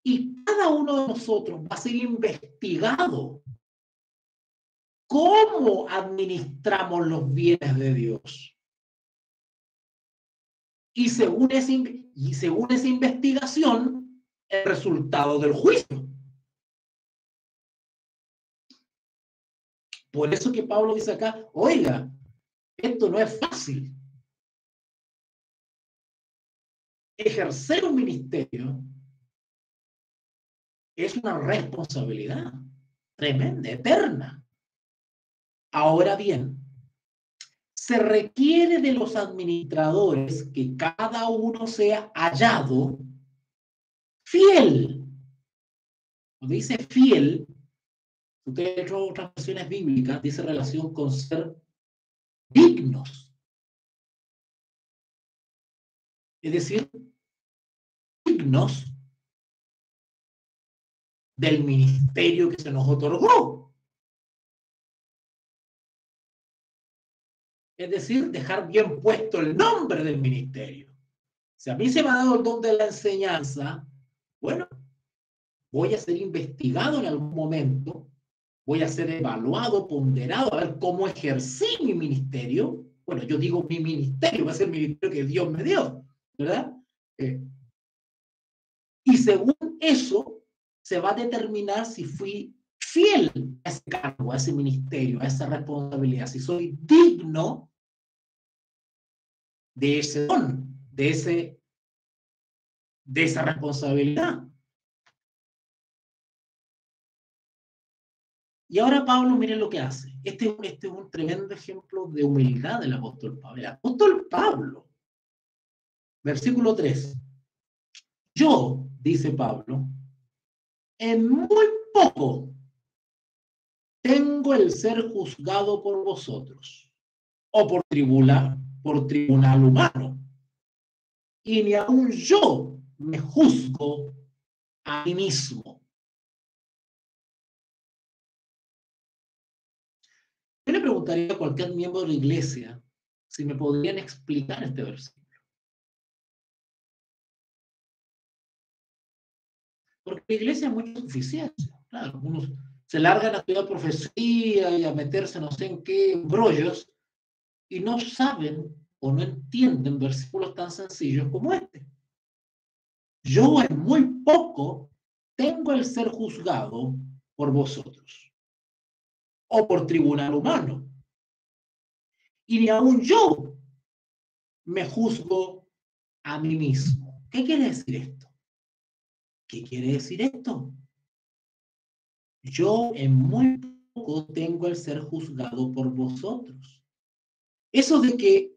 Y cada uno de nosotros va a ser investigado. ¿Cómo administramos los bienes de Dios? Y según esa investigación, el resultado del juicio. Por eso que Pablo dice acá, oiga, esto no es fácil. Ejercer un ministerio es una responsabilidad tremenda, eterna. Ahora bien, se requiere de los administradores que cada uno sea hallado fiel. Cuando dice fiel, usted en otras versiones bíblicas dice relación con ser dignos. Es decir, dignos del ministerio que se nos otorgó. Es decir, dejar bien puesto el nombre del ministerio. Si a mí se me ha dado el don de la enseñanza, bueno, voy a ser investigado en algún momento, voy a ser evaluado, ponderado, a ver cómo ejercí mi ministerio. Bueno, yo digo mi ministerio, va a ser el ministerio que Dios me dio, ¿verdad? Y según eso, se va a determinar si fui fiel a ese cargo, a ese ministerio, a esa responsabilidad, si soy digno de ese don, de esa responsabilidad. Y ahora Pablo, miren lo que hace. Este es un tremendo ejemplo de humildad del apóstol Pablo. El apóstol Pablo, versículo 3. Yo, dice Pablo, en muy poco tengo el ser juzgado por vosotros, o por tribunal humano, y ni aun yo me juzgo a mí mismo. Yo le preguntaría a cualquier miembro de la iglesia si me podrían explicar este versículo. Porque la iglesia es mucha suficiencia. Claro, unos se largan a estudiar profecía y a meterse no sé en qué embrollos y no saben o no entienden versículos tan sencillos como este. Yo en muy poco tengo el ser juzgado por vosotros o por tribunal humano. Y ni aun yo me juzgo a mí mismo. ¿Qué quiere decir esto? ¿Qué quiere decir esto? Yo en muy poco tengo el ser juzgado por vosotros. Eso de que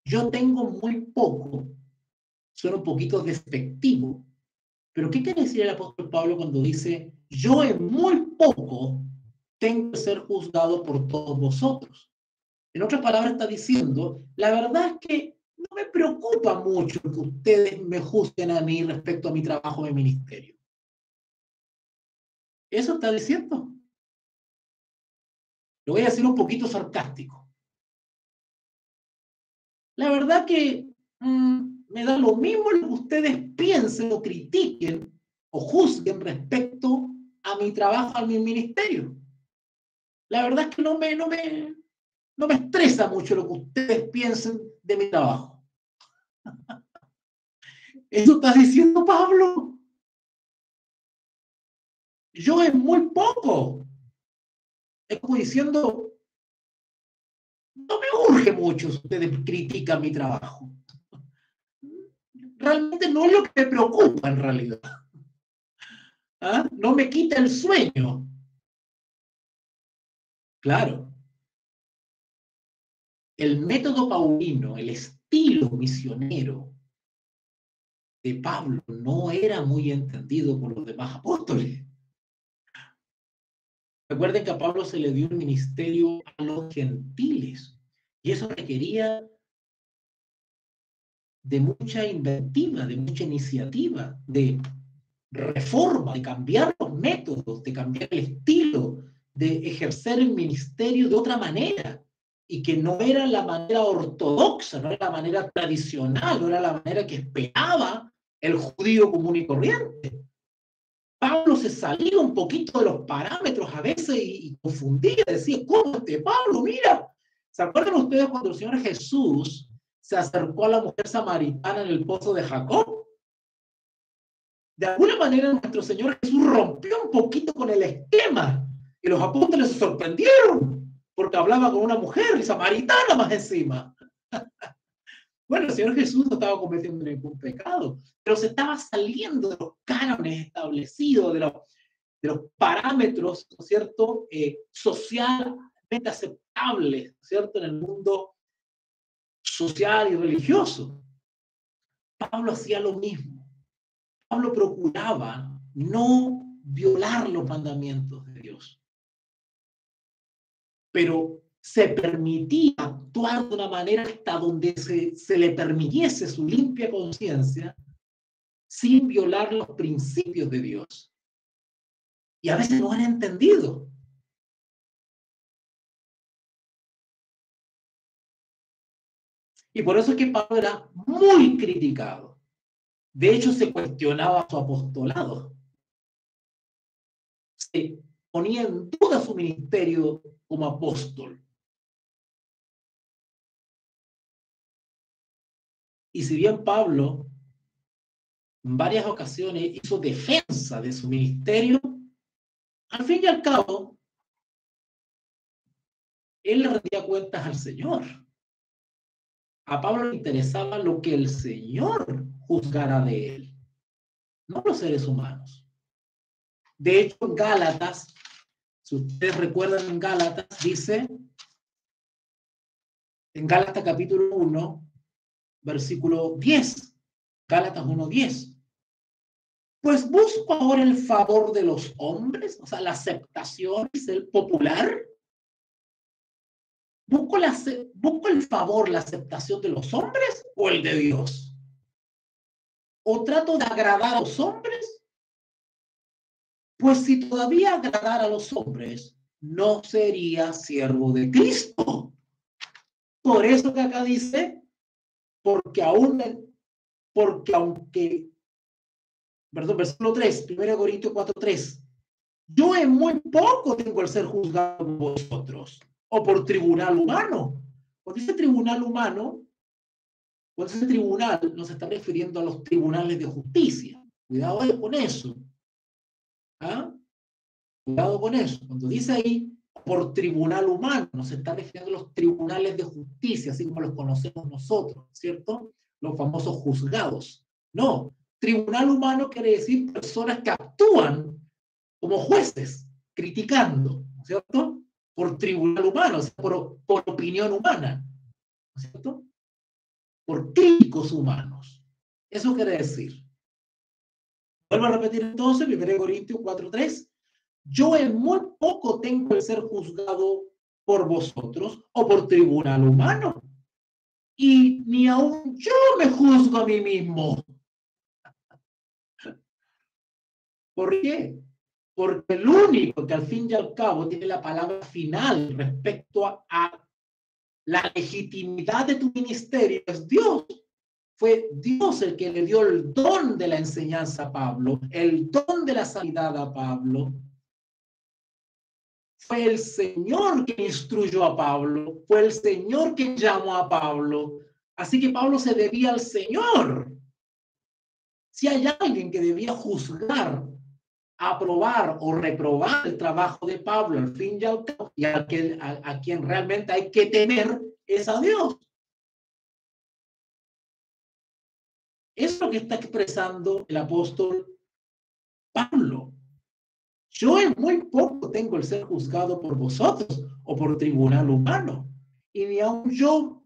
yo tengo muy poco suena un poquito despectivo, pero ¿qué quiere decir el apóstol Pablo cuando dice, yo en muy poco tengo que ser juzgado por todos vosotros? En otras palabras está diciendo, la verdad es que no me preocupa mucho que ustedes me juzguen a mí respecto a mi trabajo de ministerio. Eso está diciendo. Lo voy a decir un poquito sarcástico. La verdad que me da lo mismo lo que ustedes piensen o critiquen o juzguen respecto a mi trabajo, a mi ministerio. La verdad es que no me estresa mucho lo que ustedes piensen de mi trabajo. ¿Eso está diciendo Pablo? Yo es muy poco. Es como diciendo, no me urge mucho si ustedes critican mi trabajo. Realmente no es lo que me preocupa en realidad. ¿Ah? No me quita el sueño. Claro, el método paulino, el estilo misionero de Pablo no era muy entendido por los demás apóstoles. Recuerden que a Pablo se le dio un ministerio a los gentiles y eso requería de mucha inventiva, de mucha iniciativa, de reforma, de cambiar los métodos, de cambiar el estilo, de ejercer el ministerio de otra manera y que no era la manera ortodoxa, no era la manera tradicional, no era la manera que esperaba el judío común y corriente. Pablo se salía un poquito de los parámetros a veces y confundía, decía, ¿cómo Pablo? Mira, ¿se acuerdan ustedes cuando el Señor Jesús se acercó a la mujer samaritana en el pozo de Jacob? De alguna manera nuestro Señor Jesús rompió un poquito con el esquema y los apóstoles se sorprendieron porque hablaba con una mujer samaritana más encima. Bueno, el Señor Jesús no estaba cometiendo ningún pecado, pero se estaba saliendo de los cánones establecidos, de los parámetros, ¿no es cierto?, socialmente aceptables, ¿cierto?, en el mundo social y religioso. Pablo hacía lo mismo. Pablo procuraba no violar los mandamientos de Dios, pero se permitía actuar de una manera hasta donde se le permitiese su limpia conciencia sin violar los principios de Dios. Y a veces no han entendido. Y por eso es que Pablo era muy criticado. De hecho, se cuestionaba su apostolado. Se ponía en duda su ministerio como apóstol. Y si bien Pablo en varias ocasiones hizo defensa de su ministerio, al fin y al cabo, él le rendía cuentas al Señor. A Pablo le interesaba lo que el Señor juzgara de él, no los seres humanos. De hecho, en Gálatas, si ustedes recuerdan en Gálatas, dice, en Gálatas capítulo 1, versículo 10, Gálatas 1:10, Pues busco ahora el favor de los hombres, o sea, la aceptación es el popular. ¿Busco el favor, la aceptación de los hombres o el de Dios? ¿O trato de agradar a los hombres? Pues si todavía agradara a los hombres, no sería siervo de Cristo. Por eso que acá dice, porque aunque, perdón, versículo 3, 1 Corintios 4:3, yo en muy poco tengo el ser juzgado por vosotros, o por tribunal humano. Cuando dice tribunal humano, cuando dice tribunal, nos está refiriendo a los tribunales de justicia. Cuidado con eso. ¿Ah? Cuidado con eso. Cuando dice ahí, por tribunal humano, nos está refiriendo a los tribunales de justicia, así como los conocemos nosotros, ¿cierto? Los famosos juzgados. No, tribunal humano quiere decir personas que actúan como jueces, criticando, ¿cierto? Por tribunal humano, o sea, por opinión humana, ¿cierto? Por críticos humanos. Eso quiere decir. Vuelvo a repetir entonces, 1 Corintios 4:3. Yo en muy poco tengo que ser juzgado por vosotros o por tribunal humano. Y ni aun yo me juzgo a mí mismo. ¿Por qué? Porque el único que al fin y al cabo tiene la palabra final respecto a la legitimidad de tu ministerio es Dios. Fue Dios el que le dio el don de la enseñanza a Pablo, el don de la sanidad a Pablo. Fue el Señor que instruyó a Pablo, fue el Señor que llamó a Pablo. Así que Pablo se debía al Señor. Si hay alguien que debía juzgar, aprobar o reprobar el trabajo de Pablo, al fin y al cabo, y a quien realmente hay que temer, es a Dios. Es lo que está expresando el apóstol Pablo. Yo en muy poco tengo el ser juzgado por vosotros o por tribunal humano. Y ni aun yo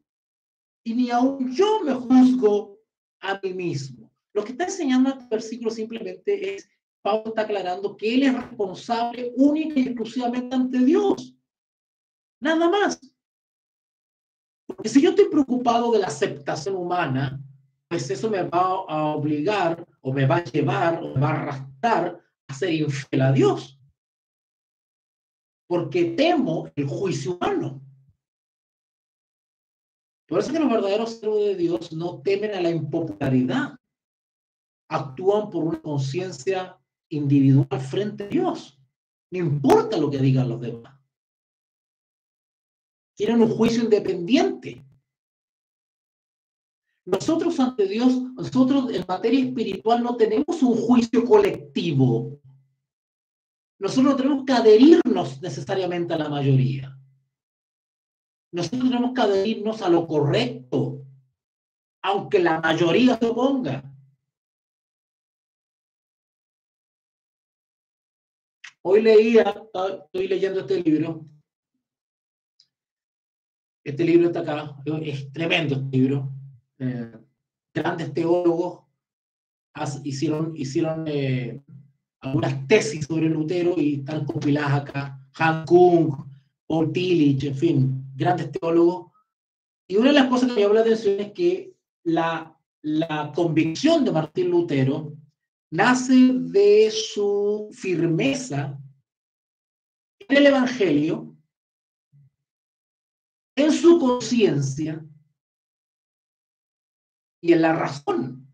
me juzgo a mí mismo. Lo que está enseñando este versículo simplemente es, Pablo está aclarando que él es responsable única y exclusivamente ante Dios. Nada más. Porque si yo estoy preocupado de la aceptación humana, pues eso me va a obligar o me va a llevar o me va a arrastrar a ser infiel a Dios. Porque temo el juicio humano. Por eso que los verdaderos siervos de Dios no temen a la impopularidad. Actúan por una conciencia individual frente a Dios. No importa lo que digan los demás. Tienen un juicio independiente. Nosotros ante Dios, nosotros en materia espiritual no tenemos un juicio colectivo. Nosotros no tenemos que adherirnos necesariamente a la mayoría. Nosotros tenemos que adherirnos a lo correcto, aunque la mayoría se oponga. Hoy estoy leyendo este libro. Este libro está acá, es tremendo este libro. Grandes teólogos hicieron algunas tesis sobre Lutero y están compiladas acá. Han Kung, Paul Tillich, en fin, grandes teólogos. Y una de las cosas que me llamó la atención es que la convicción de Martín Lutero nace de su firmeza en el Evangelio, en su conciencia y en la razón.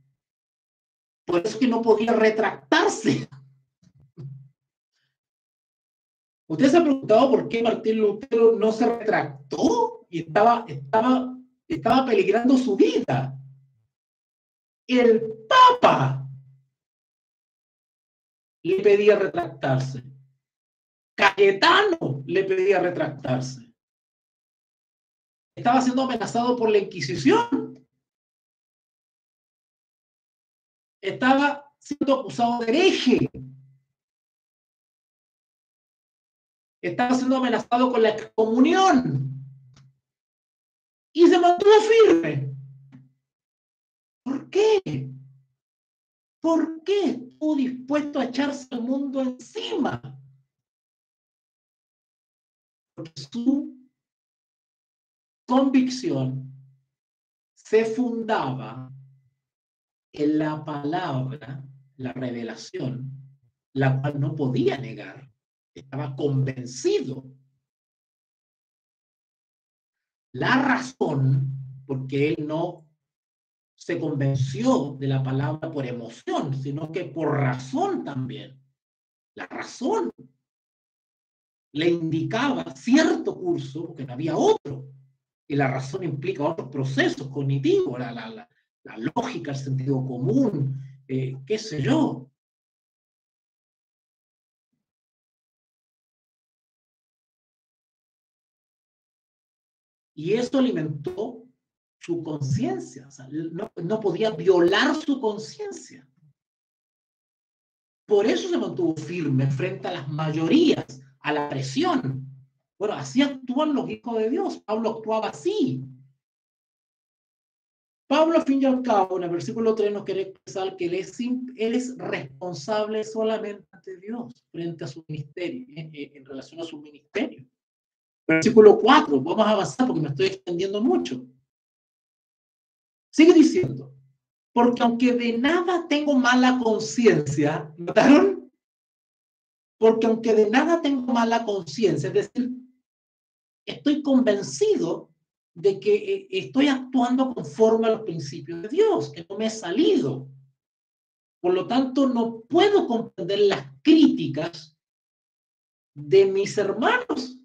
Por eso es que no podía retractarse. ¿Usted se ha preguntado por qué Martín Lutero no se retractó y estaba peligrando su vida? El Papa le pedía retractarse. Cayetano le pedía retractarse. Estaba siendo amenazado por la Inquisición. Estaba siendo acusado de hereje. Estaba siendo amenazado con la excomunión. Y se mantuvo firme. ¿Por qué? ¿Por qué estuvo dispuesto a echarse al mundo encima? Porque su convicción se fundaba en la palabra, la revelación, la cual no podía negar. Estaba convencido. La razón, porque él no se convenció de la palabra por emoción, sino que por razón también. La razón le indicaba cierto curso, porque no había otro. Y la razón implica otros procesos cognitivos, la lógica, el sentido común, qué sé yo. Y eso alimentó su conciencia. O sea, no podía violar su conciencia. Por eso se mantuvo firme frente a las mayorías, a la presión. Bueno, así actúan los hijos de Dios. Pablo actuaba así. Pablo, al fin y al cabo, en el versículo 3 nos quiere expresar que él es responsable solamente ante Dios frente a su ministerio, en relación a su ministerio. Versículo 4, vamos a avanzar porque me estoy extendiendo mucho. Sigue diciendo, porque aunque de nada tengo mala conciencia, ¿notaron? Porque aunque de nada tengo mala conciencia, es decir, estoy convencido de que estoy actuando conforme a los principios de Dios, que no me he salido. Por lo tanto, no puedo comprender las críticas de mis hermanos.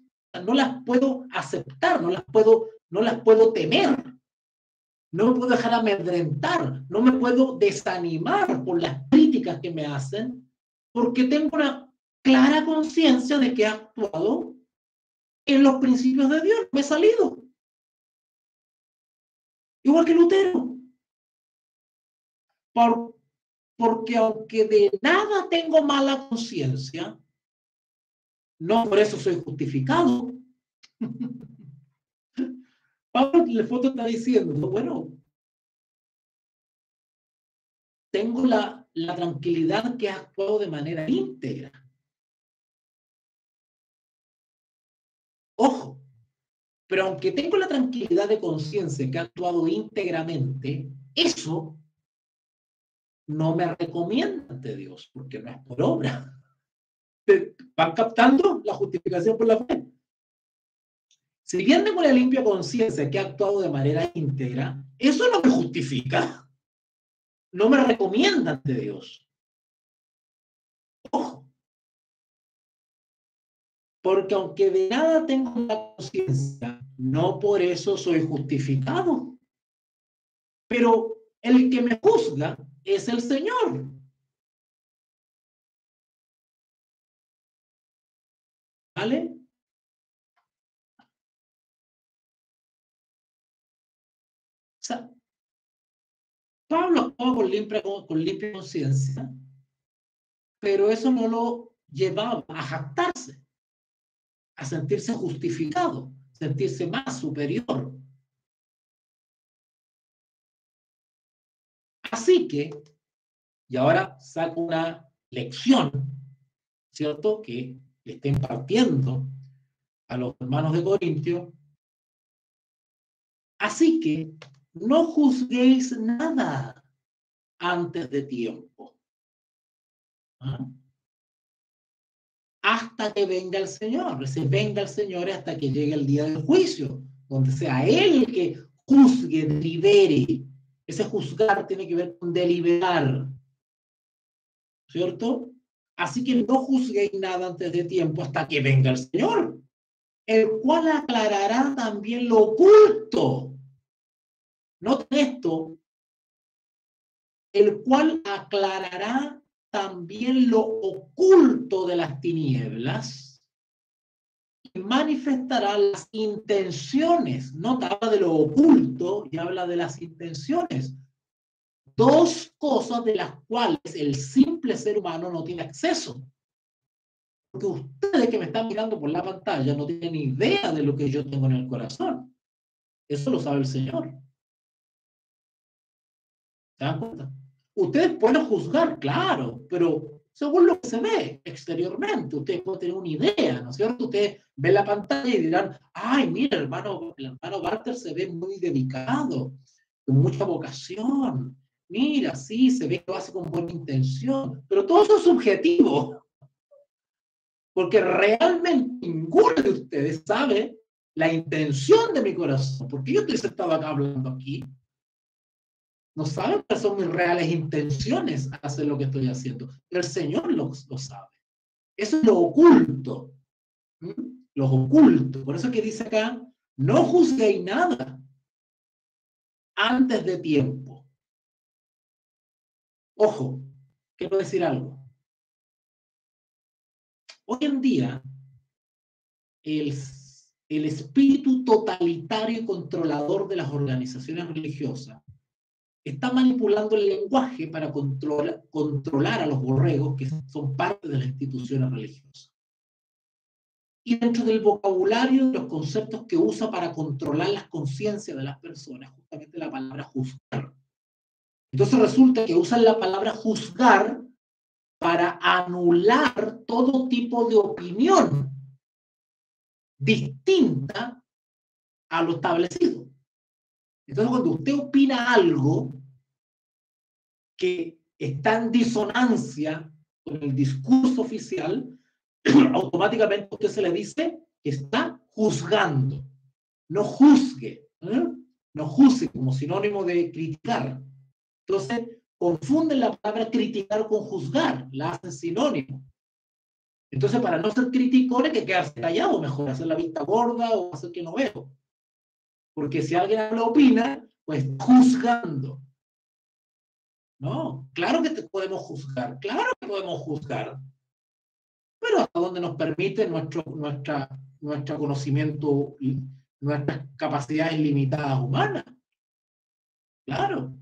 No las puedo aceptar, no las puedo temer. No me puedo dejar amedrentar, no me puedo desanimar por las críticas que me hacen, porque tengo una clara conciencia de que he actuado en los principios de Dios, me he salido. Igual que Lutero. Porque aunque de nada tengo mala conciencia, no por eso soy justificado. Pablo le foto está diciendo, bueno, tengo la tranquilidad que ha actuado de manera íntegra. Ojo, pero aunque tengo la tranquilidad de conciencia que ha actuado íntegramente, eso no me recomienda ante Dios, porque no es por obra. ¿Van captando la justificación por la fe? Si bien tengo la limpia conciencia que ha actuado de manera íntegra, eso no me justifica, no me recomienda ante Dios. Ojo. Porque aunque de nada tengo la conciencia, no por eso soy justificado. Pero el que me juzga es el Señor. ¿Vale? O sea, Pablo actuaba con limpia conciencia, pero eso no lo llevaba a jactarse, a sentirse justificado, sentirse más superior. Así que, y ahora saco una lección, ¿cierto? Que le está impartiendo a los hermanos de Corintios. Así que no juzguéis nada antes de tiempo. ¿Ah? Hasta que venga el Señor. Se venga el Señor hasta que llegue el día del juicio, donde sea Él el que juzgue, delibere. Ese juzgar tiene que ver con deliberar, ¿cierto? Así que no juzguéis nada antes de tiempo hasta que venga el Señor, el cual aclarará también lo oculto. Noten esto, el cual aclarará también lo oculto de las tinieblas y manifestará las intenciones. No habla de lo oculto y habla de las intenciones. Dos cosas de las cuales el simple ser humano no tiene acceso. Porque ustedes que me están mirando por la pantalla no tienen idea de lo que yo tengo en el corazón. Eso lo sabe el Señor. ¿Se dan cuenta? Ustedes pueden juzgar, claro, pero según lo que se ve exteriormente, ustedes pueden tener una idea, ¿no es cierto? Ustedes ven la pantalla y dirán, ay, mira, el hermano Walter se ve muy dedicado, con mucha vocación. Mira, sí, se ve que lo hace con buena intención, pero todo eso es subjetivo, porque realmente ninguno de ustedes sabe la intención de mi corazón, porque yo estoy sentado acá hablando aquí. No saben cuáles son mis reales intenciones al hacer lo que estoy haciendo. El Señor lo sabe. Eso es lo oculto. ¿Mm? Lo oculto. Por eso es que dice acá, no juzguéis nada antes de tiempo. Ojo, quiero decir algo. Hoy en día, el espíritu totalitario y controlador de las organizaciones religiosas está manipulando el lenguaje para controlar a los borregos que son parte de las instituciones religiosas. Y dentro del vocabulario, los conceptos que usa para controlar las conciencias de las personas, justamente la palabra juzgar. Entonces resulta que usan la palabra juzgar para anular todo tipo de opinión distinta a lo establecido. Entonces cuando usted opina algo que está en disonancia con el discurso oficial, automáticamente a usted se le dice que está juzgando. No juzgue, ¿eh? No juzgue como sinónimo de criticar. Entonces, confunden la palabra criticar con juzgar, la hacen sinónimo. Entonces, para no ser criticones, que quedarse callado, mejor hacer la vista gorda o hacer que no veo. Porque si alguien lo opina, pues juzgando. No, claro que podemos juzgar, claro que podemos juzgar, pero hasta donde nos permite nuestro conocimiento y nuestras capacidades limitadas humanas. Claro.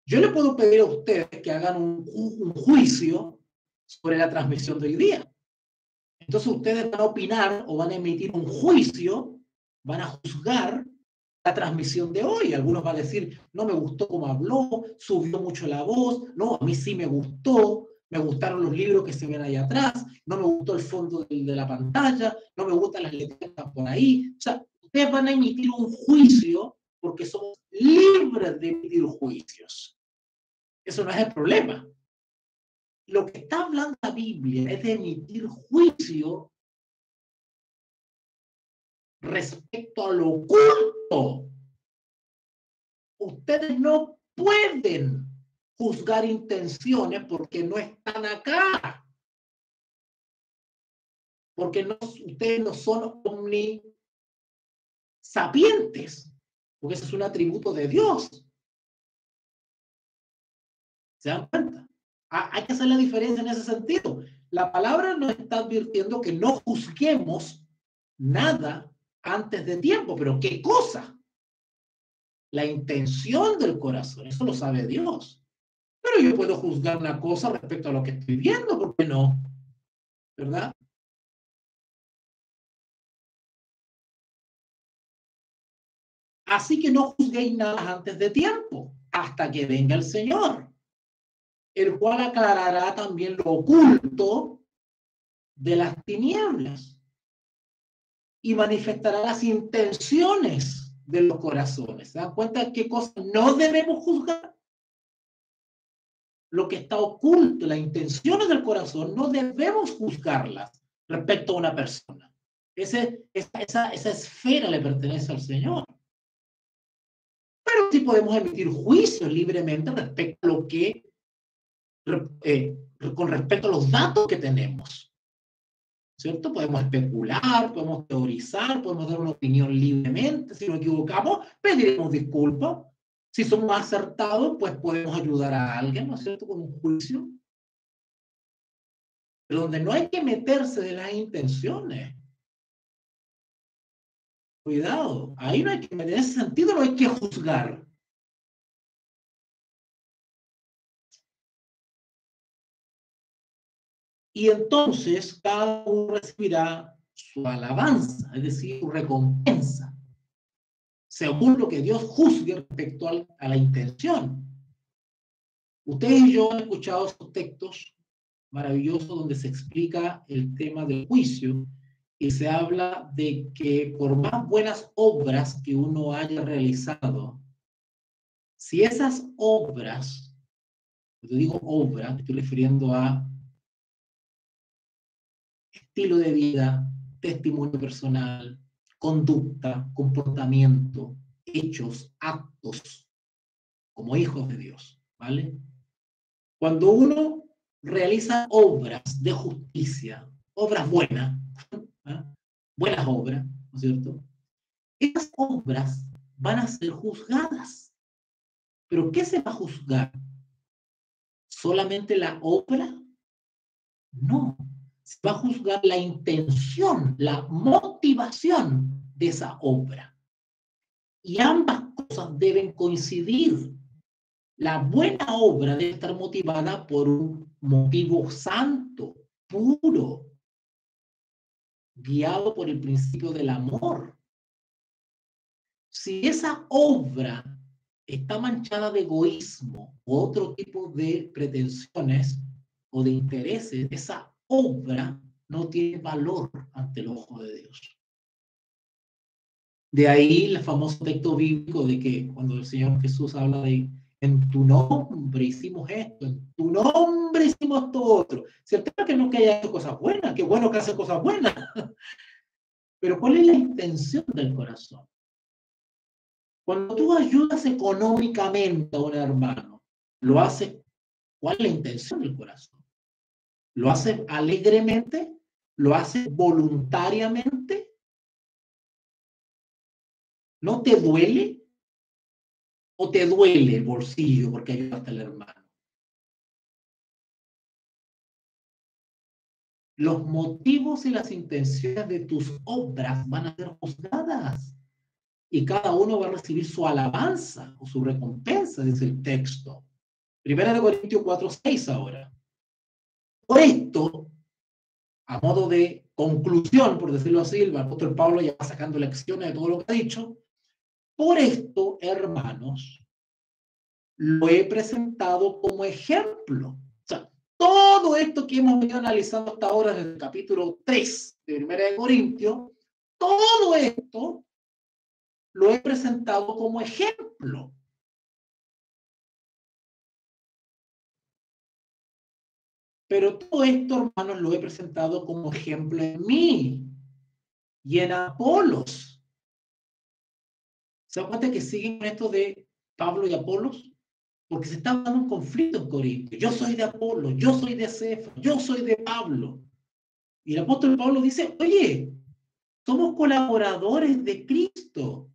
Yo le puedo pedir a ustedes que hagan un juicio sobre la transmisión de hoy día. Entonces ustedes van a opinar o van a emitir un juicio, van a juzgar la transmisión de hoy. Algunos van a decir, no me gustó cómo habló, subió mucho la voz, no, a mí sí me gustó, me gustaron los libros que se ven ahí atrás, no me gustó el fondo de la pantalla, no me gustan las letras que están por ahí. O sea, ustedes van a emitir un juicio porque somos libres de emitir juicios. Eso no es el problema. Lo que está hablando la Biblia es de emitir juicio respecto a lo oculto. Ustedes no pueden juzgar intenciones porque no están acá. Porque ustedes no son omnisapientes. Porque ese es un atributo de Dios. ¿Se dan cuenta? Hay que hacer la diferencia en ese sentido. La palabra nos está advirtiendo que no juzguemos nada antes de tiempo. ¿Pero qué cosa? La intención del corazón. Eso lo sabe Dios. Pero yo puedo juzgar una cosa respecto a lo que estoy viendo, ¿por qué no? ¿Verdad? Así que no juzguéis nada antes de tiempo, hasta que venga el Señor, el cual aclarará también lo oculto de las tinieblas y manifestará las intenciones de los corazones. ¿Se dan cuenta de qué cosas no debemos juzgar? Lo que está oculto, las intenciones del corazón, no debemos juzgarlas respecto a una persona. Esa esfera le pertenece al Señor. Pero sí podemos emitir juicios libremente respecto a lo que, con respecto a los datos que tenemos. ¿Cierto? Podemos especular, podemos teorizar, podemos dar una opinión libremente. Si nos equivocamos, pediremos disculpas. Si somos acertados, pues podemos ayudar a alguien, ¿no es cierto?, con un juicio. Pero donde no hay que meterse de las intenciones. Cuidado, ahí no hay que, en ese sentido no hay que juzgar. Y entonces cada uno recibirá su alabanza, es decir, su recompensa, según lo que Dios juzgue respecto a la intención. Ustedes y yo han escuchado esos textos maravillosos donde se explica el tema del juicio y se habla de que por más buenas obras que uno haya realizado, si esas obras, cuando digo obra, me estoy refiriendo a estilo de vida, testimonio personal, conducta, comportamiento, hechos, actos, como hijos de Dios, ¿vale? Cuando uno realiza obras de justicia, obras buenas, ¿eh? Buenas obras, ¿no es cierto? Esas obras van a ser juzgadas. ¿Pero qué se va a juzgar? ¿Solamente la obra? No. Se va a juzgar la intención, la motivación de esa obra. Y ambas cosas deben coincidir. La buena obra debe estar motivada por un motivo santo, puro, guiado por el principio del amor. Si esa obra está manchada de egoísmo u otro tipo de pretensiones o de intereses, esa obra no tiene valor ante el ojo de Dios. De ahí el famoso texto bíblico de que cuando el Señor Jesús habla de en tu nombre hicimos esto, en tu nombre hicimos esto otro. Cierto que no que haya hecho cosas buenas, qué bueno que hace cosas buenas. Pero ¿cuál es la intención del corazón? Cuando tú ayudas económicamente a un hermano, lo haces, ¿cuál es la intención del corazón? ¿Lo haces alegremente? ¿Lo haces voluntariamente? ¿No te duele? ¿O te duele el bolsillo porque ayudaste al hermano? Los motivos y las intenciones de tus obras van a ser juzgadas y cada uno va a recibir su alabanza o su recompensa, dice el texto. 1 Corintios 4:6 ahora. Por esto, a modo de conclusión, por decirlo así, el apóstol Pablo ya va sacando lecciones de todo lo que ha dicho. Por esto, hermanos, lo he presentado como ejemplo. O sea, todo esto que hemos venido analizando hasta ahora desde el capítulo 3 de 1 Corintios, todo esto lo he presentado como ejemplo. Pero todo esto, hermanos, lo he presentado como ejemplo en mí y en Apolos. ¿Se dan cuenta que siguen con esto de Pablo y Apolos? Porque se está dando un conflicto en Corinto. Yo soy de Apolo, yo soy de Cefas, yo soy de Pablo. Y el apóstol Pablo dice, oye, somos colaboradores de Cristo.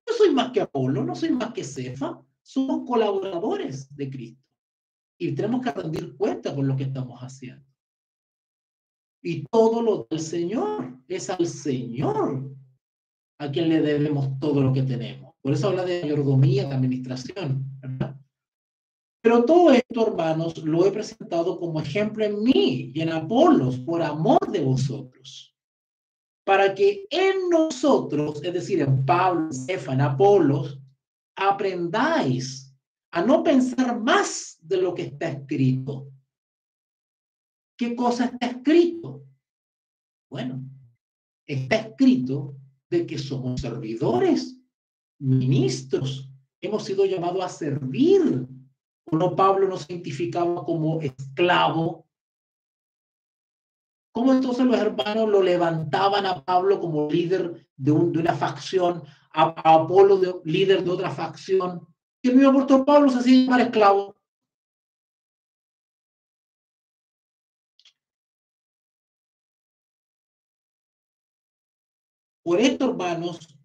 No soy más que Apolo, no soy más que Cefas, somos colaboradores de Cristo. Y tenemos que rendir cuenta por lo que estamos haciendo. Y todo lo del Señor, es al Señor a quien le debemos todo lo que tenemos. Por eso habla de mayordomía, de administración, ¿verdad? Pero todo esto, hermanos, lo he presentado como ejemplo en mí y en Apolos, por amor de vosotros, para que en nosotros, es decir, en Pablo, Cefas, en Apolos, aprendáis a no pensar más de lo que está escrito. ¿Qué cosa está escrito? Bueno, está escrito de que somos servidores, ministros, hemos sido llamados a servir. ¿O no Pablo nos identificaba como esclavo? ¿Cómo entonces los hermanos lo levantaban a Pablo como líder de una facción, a Apolo líder de otra facción? Y el mismo apóstol Pablo se hacía llamar esclavo. Por esto, hermanos,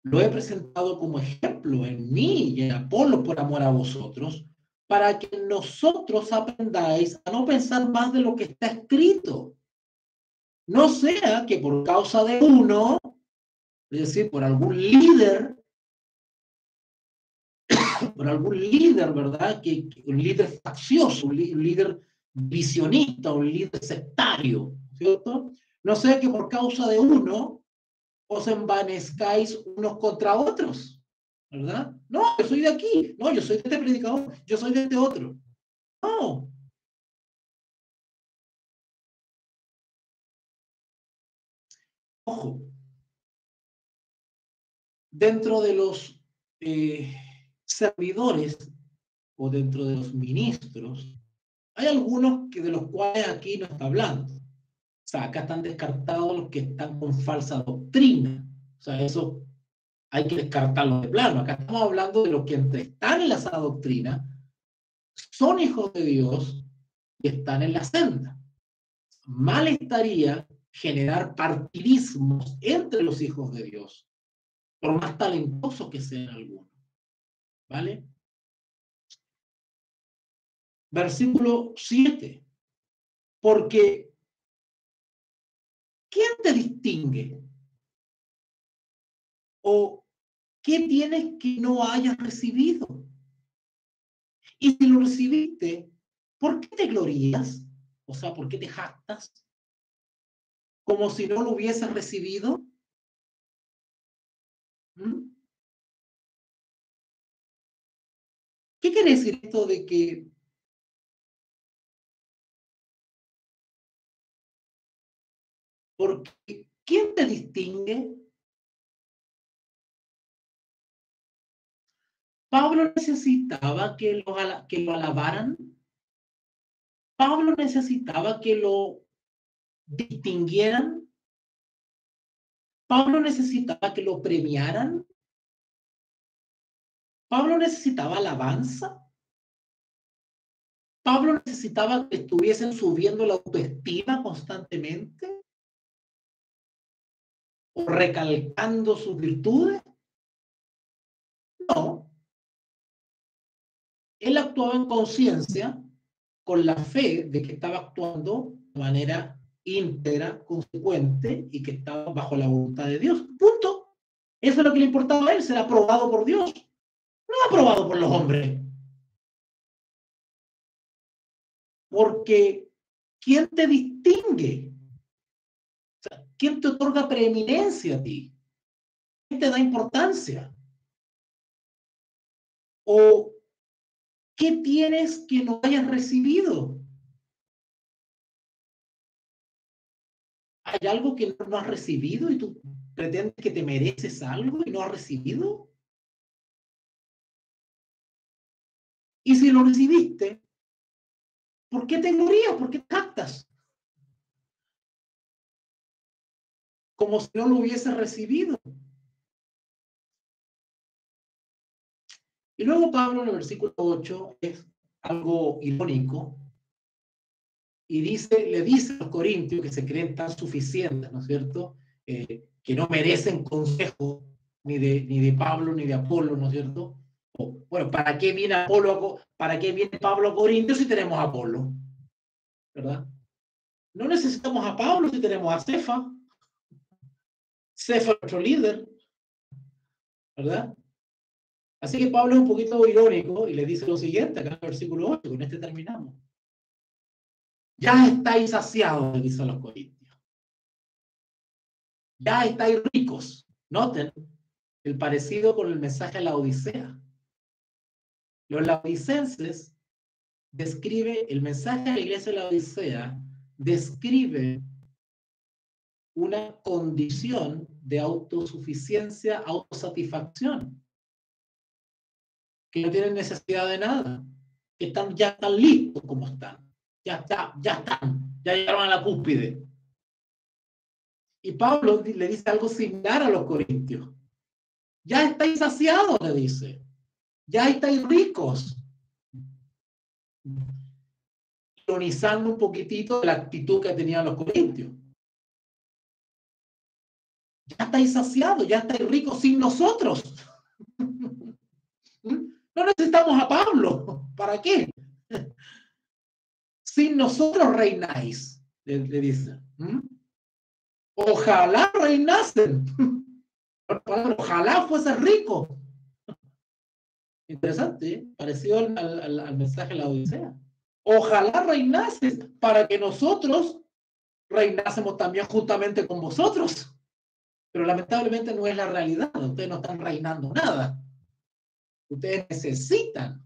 lo he presentado como ejemplo en mí y en Apolo por amor a vosotros, para que nosotros aprendáis a no pensar más de lo que está escrito. No sea que por causa de uno, es decir, por algún líder, ¿verdad? Un líder faccioso, un líder visionista, un líder sectario, ¿cierto? No sea que por causa de uno os envanezcáis unos contra otros, ¿verdad? No, yo soy de aquí, no, yo soy de este predicador, yo soy de este otro. No. Ojo, dentro de los servidores o dentro de los ministros, hay algunos de los cuales aquí no está hablando. O sea, acá están descartados los que están con falsa doctrina. O sea, eso hay que descartarlo de plano. Acá estamos hablando de los que están en la sana doctrina, son hijos de Dios y están en la senda. Mal estaría generar partidismos entre los hijos de Dios, por más talentosos que sean algunos. ¿Vale? Versículo 7. Porque, ¿quién te distingue? ¿O qué tienes que no hayas recibido? Y si lo recibiste, ¿por qué te glorías? O sea, ¿por qué te jactas? Como si no lo hubieses recibido. ¿Mm? ¿Qué quiere decir esto de que porque quién te distingue? Pablo necesitaba que lo alabaran. Pablo necesitaba que lo distinguieran. Pablo necesitaba que lo premiaran. Pablo necesitaba alabanza. Pablo necesitaba que estuviesen subiendo la autoestima constantemente o recalcando sus virtudes. No. Él actuaba en conciencia con la fe de que estaba actuando de manera íntegra, consecuente y que estaba bajo la voluntad de Dios. Punto. Eso es lo que le importaba a él, ser aprobado por Dios, no aprobado por los hombres. Porque ¿quién te distingue? O sea, ¿quién te otorga preeminencia a ti? ¿Quién te da importancia? ¿O qué tienes que no hayas recibido? ¿Hay algo que no has recibido y tú pretendes que te mereces algo y no has recibido? Y si lo recibiste, ¿por qué te glorías? ¿Por qué te jactas? Como si no lo hubieses recibido. Y luego Pablo en el versículo 8 es algo irónico y le dice a los corintios que se creen tan suficientes, ¿no es cierto? Que no merecen consejo ni de Pablo ni de Apolo, ¿no es cierto? Bueno, ¿para qué viene Pablo a Corintios si tenemos a Apolo? ¿Verdad? No necesitamos a Pablo si tenemos a Cefa. Cefa es nuestro líder, ¿verdad? Así que Pablo es un poquito irónico y le dice lo siguiente, acá en el versículo 8, con este terminamos. Ya estáis saciados, le dice a los corintios. Ya estáis ricos. Noten el parecido con el mensaje a la Odisea. Los laodicenses el mensaje a la iglesia de la Odisea describe una condición de autosuficiencia, autosatisfacción, que no tienen necesidad de nada, que ya están listos como están, ya llegaron a la cúspide. Y Pablo le dice algo similar a los corintios. Ya estáis saciados, le dice. Ya estáis ricos. Ironizando un poquitito de la actitud que tenían los corintios. Ya estáis saciados, ya estáis ricos sin nosotros. No necesitamos a Pablo. ¿Para qué? Sin nosotros reináis, le dice. Ojalá reinasen. Ojalá fuese rico. Interesante, ¿eh? Parecido al mensaje de la Odisea. Ojalá reinases para que nosotros reinásemos también juntamente con vosotros. Pero lamentablemente no es la realidad. Ustedes no están reinando nada. Ustedes necesitan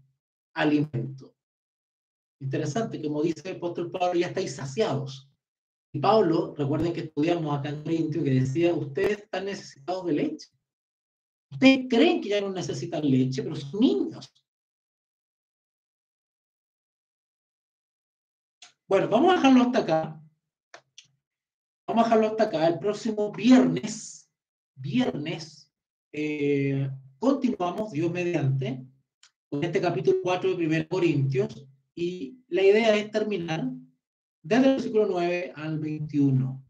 alimento. Interesante, como dice el apóstol Pablo, ya estáis saciados. Y Pablo, recuerden que estudiamos acá en Corintio, que decía, ustedes están necesitados de leche. Ustedes creen que ya no necesitan leche, pero son niños. Bueno, vamos a dejarlo hasta acá. Vamos a dejarlo hasta acá. El próximo viernes, continuamos, Dios mediante, con este capítulo 4 de 1 Corintios, y la idea es terminar desde el versículo 9 al 21.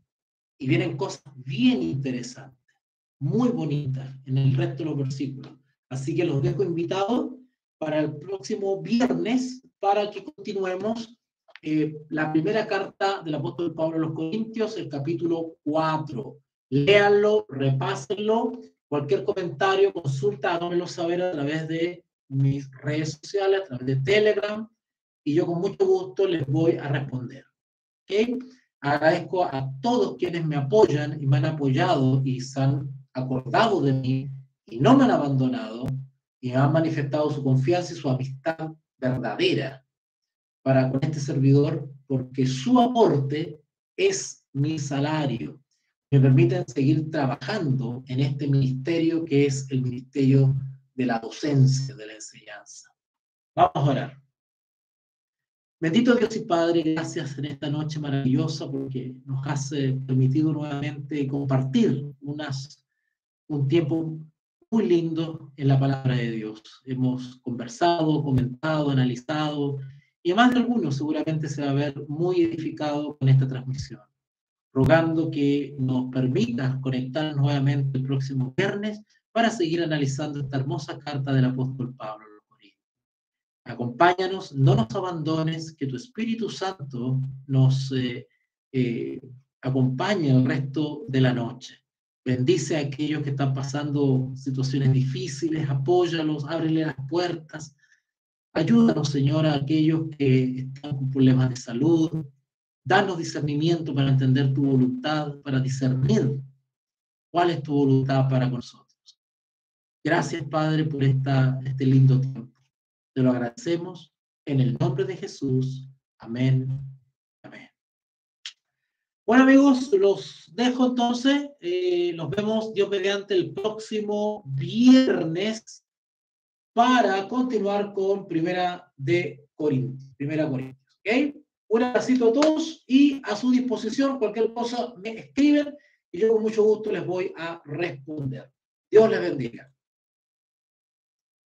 Y vienen cosas bien interesantes, muy bonitas en el resto de los versículos. Así que los dejo invitados para el próximo viernes para que continuemos la primera carta del apóstol Pablo a los Corintios, el capítulo 4. Léanlo, repásenlo. Cualquier comentario, consulta, háganmelo saber a través de mis redes sociales, a través de Telegram, y yo con mucho gusto les voy a responder. ¿Okay? Agradezco a todos quienes me apoyan y me han apoyado y se han acordado de mí y no me han abandonado y han manifestado su confianza y su amistad verdadera para con este servidor, porque su aporte es mi salario. Me permiten seguir trabajando en este ministerio que es el ministerio de la docencia, de la enseñanza. Vamos a orar. Bendito Dios y Padre, gracias en esta noche maravillosa porque nos has permitido nuevamente compartir un tiempo muy lindo en la palabra de Dios. Hemos conversado, comentado, analizado, y más de algunos seguramente se va a ver muy edificado con esta transmisión. Rogando que nos permitas conectar nuevamente el próximo viernes para seguir analizando esta hermosa carta del apóstol Pablo. Acompáñanos, no nos abandones, que tu Espíritu Santo nos acompañe el resto de la noche. Bendice a aquellos que están pasando situaciones difíciles, apóyalos, ábrele las puertas. Ayúdanos, Señor, a aquellos que están con problemas de salud. Danos discernimiento para entender tu voluntad, para discernir cuál es tu voluntad para nosotros. Gracias, Padre, por este lindo tiempo. Te lo agradecemos en el nombre de Jesús. Amén. Amén. Bueno, amigos, los dejo entonces. Nos vemos, Dios mediante, el próximo viernes para continuar con Primera Corintios. ¿Ok? Un abracito a todos y a su disposición. Cualquier cosa me escriben y yo con mucho gusto les voy a responder. Dios les bendiga.